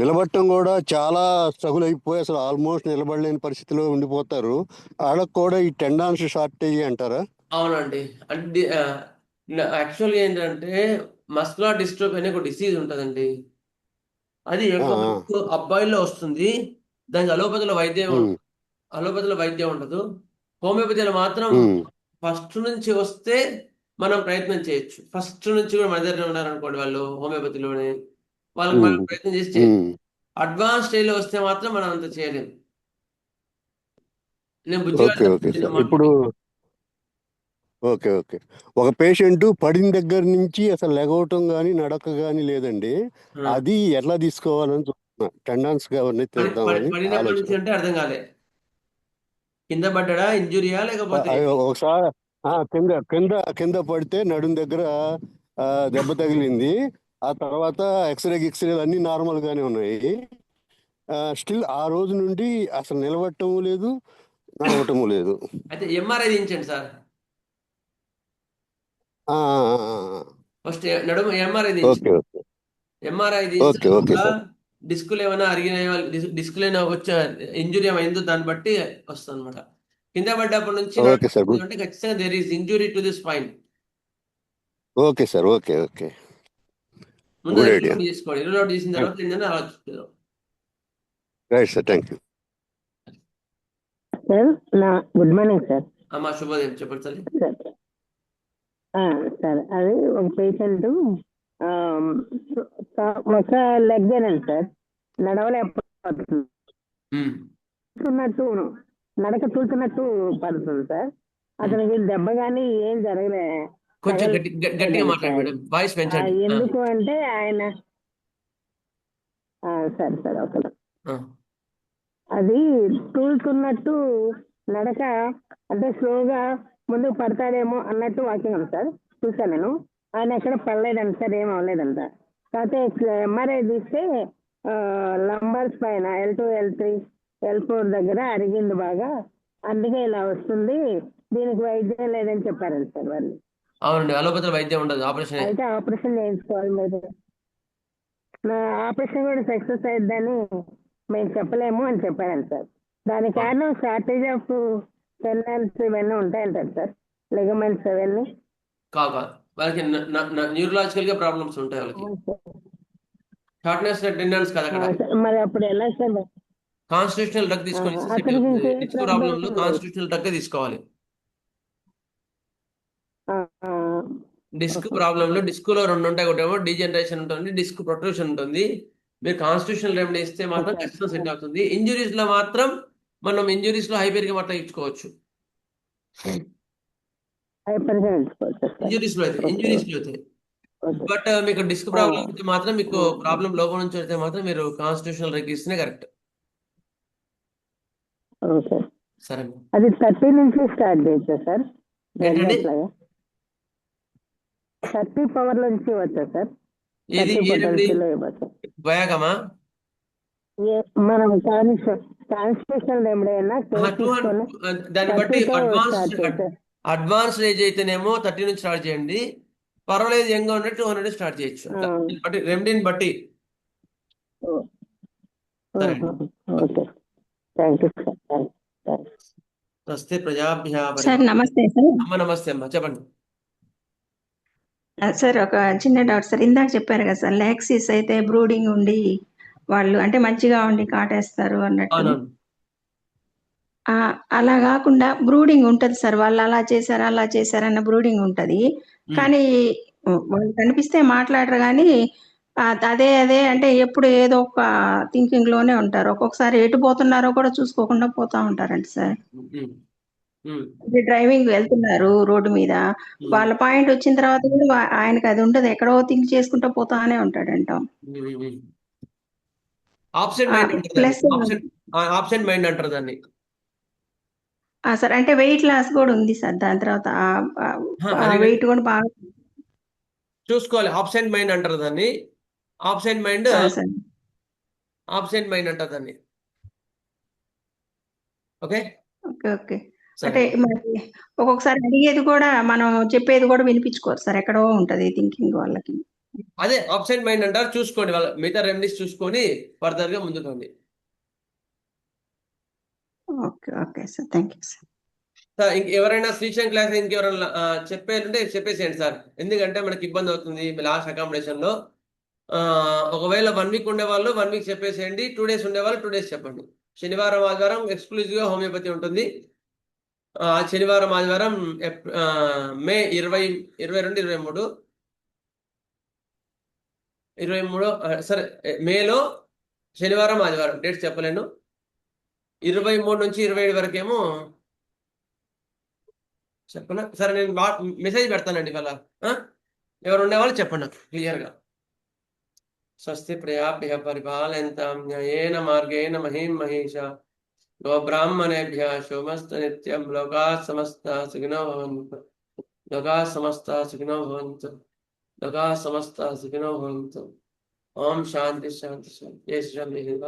నిలబడటం కూడా చాలా స్ట్రగుల్ అయిపోయి అసలు ఆల్మోస్ట్ నిలబడలేని పరిస్థితిలో ఉండిపోతారు. వాళ్ళకు కూడా ఈ టెండాన్స్ షార్టేజ్ అంటారా? అవునండి. అంటే యాక్చువల్గా ఏంటంటే మస్కులర్ డిస్ట్రోఫీ అనే ఒక డిసీజ్ ఉంటుందండి. అది ఎక్కువ అబ్బాయిల్లో వస్తుంది. దానికి అలోపతిలో వైద్యం ఉండదు. హోమియోపతిలో మాత్రం ఫస్ట్ నుంచి వస్తే మనం ప్రయత్నం చేయొచ్చు. ఫస్ట్ నుంచి కూడా మన దగ్గర ఉన్నారనుకోండి వాళ్ళు హోమియోపతిలోనే, వాళ్ళకి మనం ప్రయత్నం చేసి చేయొచ్చు. అడ్వాన్స్ స్టేజ్లో వస్తే మాత్రం మనం అంత చేయలేము. నేను ఇప్పుడు ఓకే ఒక పేషెంట్ పడిన దగ్గర నుంచి అసలు లెగవటం కానీ నడక కానీ లేదండి, అది ఎట్లా తీసుకోవాలని చూస్తున్నా. టెండాన్స్ తీద్దామని పడినప్పటి నుంచి అంటే అర్థం కాలే, కింద పడ్డా ఇంజురీయా లేకపోతే ఒకసారి కింద పడితే నడుం దగ్గర దెబ్బ తగిలింది. ఆ తర్వాత ఎక్స్రే అన్ని నార్మల్ గానే ఉన్నాయి. స్టిల్ ఆ రోజు నుండి అసలు నిలబడటం లేదు, నడవటము లేదు. అయితే MRI తీయించండి సార్. ఫస్ట్ నడుము MRI తీయించండి. MRI తీయించడం డిస్కులు ఏమైనా అరిగినాయో, డిస్కులు ఏమైనా వచ్చా ఇంజురీ ఏమైందో దాన్ని బట్టి వస్తుంది అనమాట. కింద పడ్డప్పటి నుంచి అంటే ఖచ్చితంగా there is injury to the spine. Okay sir, okay ముందు తీసుకోండి. రిలోడ్ చేసిన తర్వాత ఏంటంటే ఆలోచిస్తారు. Right sir, thank you sir. Good morning sir. అమ్మా శుభోదయం, చెప్పండి సార్. సార్ అది ఒక పేషెంట్ ఒక లెగ్ ఏనండి సార్, నడవలేకపోతుంది. నడక చూస్తున్నట్టు పడుతుంది సార్. అతనికి దెబ్బ కానీ ఏం జరగలే. కొంచెం గట్టిగా మాట్లాడండి, వాయిస్ పెంచండి. ఎందుకు అంటే ఆయన సరే ఓకే. అది తూలుతున్నట్టు నడక, అంటే స్లోగా ముందుకు పడతాడేమో అన్నట్టు వాకింగ్ ఉంది సార్. చూసాను నేను. ఆయన ఎక్కడ పడలేదంట సార్, ఏం అవ్వలేదంట. కాకపోతే MRI తీస్తే లంబర్ పైన L2, L3, L4 దగ్గర అరిగింది బాగా, అందుకే ఇలా వస్తుంది, దీనికి వైద్యం లేదని చెప్పారండి సార్ వాళ్ళు. అవునండి, అలోపతిలో వైద్యం ఉండదు, ఆపరేషన్. అయితే ఆపరేషన్ చేయించుకోవాలి మీరు. నా ఆపరేషన్ కూడా సక్సెస్ అయిద్దని మేము చెప్పలేము అని చెప్పారండి సార్. దానికి కారణం షార్టేజ్ ఆఫ్ టెండన్స్ ఇవన్నీ ఉంటాయంటారు సార్, లిగమెంట్స్ అవన్నీ. కాదు, వాళ్ళకి న్యూరలాజికల్ గా ప్రాబ్లమ్స్ ఉంటాయి వాళ్ళకి. షార్ట్నెస్ టెండన్స్ కాదు అక్కడ. మరి అప్పుడు ఎలా సార్? కాన్స్టిట్యూషనల్ డ్రగ్ తీసుకొని డిస్క్ ప్రాబ్లంలో కాన్స్టిట్యూషనల్ డ్రగ్ తీసుకోవాలి. డిస్క్ ప్రాబ్లంలో డిస్క్లో 2 ఉంటాయి, ఒకటేమో డీజనరేషన్ ఉంటుంది, డిస్క్ ప్రొట్రూషన్ ఉంటుంది. మీరు కాన్స్టిట్యూషనల్ రెమెడీ ఇస్తే మాత్రం ఖచ్చితంగా సెట్ అవుతుంది. ఇంజురీస్ లో మాత్రం మనం ఇంజురీస్ లో హైపేరిక్ మాత్రం ఇచ్చుకోవచ్చు. ఇంజురీస్ లో అయితే బట్ మీకు డిస్క్ ప్రాబ్లం అయితే మాత్రం, మీకు ప్రాబ్లం లోపల నుంచి అయితే మాత్రం మీరు కాన్స్టిట్యూషనల్ డ్రగ్ ఇస్తేనే కరెక్ట్. సరే, అది 30 నుంచి స్టార్ట్ చేయొచ్చా సార్? 30 పవర్ నుంచి వచ్చా సార్? మనం కాన్స్టిట్యూషనల్ రెమెడీ దాన్ని బట్టి అడ్వాన్స్ ఏజ్ అయితేనేమో 30 నుంచి స్టార్ట్ చేయండి. పర్వాలేదు, యంగ్ ఉంటే 200 స్టార్ట్ చేయొచ్చు. రెమెడీని బట్టి. నమస్తే ప్రజాభ్యా. నమస్తే సార్. నమస్తే అమ్మా, చెప్పండి సార్. ఒక చిన్న డౌట్ సార్. ఇందాక చెప్పారు కదా సార్, లాక్సిస్ అయితే బ్రూడింగ్ ఉండి వాళ్ళు అంటే మంచిగా ఉండి కాటేస్తారు అన్నట్టు. అలా కాకుండా బ్రూడింగ్ ఉంటది సార్, వాళ్ళు అలా చేశారన్న బ్రూడింగ్ ఉంటది. కానీ వాళ్ళు కనిపిస్తే మాట్లాడరు, కానీ అదే అదే అంటే ఎప్పుడు ఏదో ఒక థింకింగ్ లోనే ఉంటారు. ఒక్కొక్కసారి ఎటు పోతున్నారో కూడా చూసుకోకుండా పోతా ఉంటారండి సార్. అంటే డ్రైవింగ్ వెళ్తున్నారు రోడ్డు మీద, వాళ్ళ పాయింట్ వచ్చిన తర్వాత కూడా ఆయనకి అది ఉండదు, ఎక్కడో థింక్ చేసుకుంటూ పోతానే ఉంటాడంట. ఆబ్సెంట్ మైండ్ అంటారు ప్లస్ దాన్ని. ఆబ్సెంట్ మైండ్ అంటారు దాన్ని. సార్ అంటే వెయిట్ లాస్ కూడా ఉంది సార్. దాని తర్వాత వెయిట్ కూడా బాగా చూసుకోవాలి. ఆబ్సెంట్ మైండ్ అంటారు దాన్ని. Absent mind sir. Absent mind అంటారు దాన్ని. ఓకే ఓకే ఓకే అంటే మరి ఒక్కొక్కసారి అడిగేది కూడా మనం చెప్పేది కూడా వినిపించుకోరు సార్, ఎక్కడో ఉంటది థింకింగ్ వాళ్ళకి. అదే ఆబ్సెంట్ మైండ్ అంటారు. చూసుకోండి, వాళ్ళ మిగతా రెమెడీస్ చూసుకొని ఫర్దర్ గా ముందుకోండి. Okay okay sir, thank you sir. Sir ఎవరైనా శ్రీశంక్ క్లాస్ ఇంకెవరైనా చెప్పేదంటే చెప్పేసేయండి సార్, ఎందుకంటే మనకి ఇబ్బంది అవుతుంది లాస్ట్ అకామిడేషన్ లో. ఒకవేళ 1 వీక్ ఉండేవాళ్ళు 1 వీక్ చెప్పేసేయండి, 2 days ఉండేవాళ్ళు 2 days చెప్పండి. శనివారం ఆదివారం ఎక్స్క్లూజివ్ గా హోమియోపతి ఉంటుంది. శనివారం ఆదివారం మే 20, 22, 23 సరే మేలో శనివారం ఆదివారం డేట్స్ చెప్పలేను. 23 నుంచి 27 వరకేమో చెప్పనా సరే, నేను మెసేజ్ పెడతానండి ఇవాళ. ఎవరు ఉండేవాళ్ళు చెప్పండి క్లియర్గా. స్వస్తి ప్రయాభ్య పరిపాలయంతాం న్యాయేన మార్గేణ మహీం మహేష గోబ్రాహ్మణేభ్య శోమస్తు నిత్యం. లోకా సమస్త సుఖినో భవంతు. లోకా సమస్త సుఖినో భవంతు. లోకా సమస్త సుఖినో భవంతు. ఓం శాంతి శాంతి శాంతి. జై శ్రీరామ్. జై హింద్.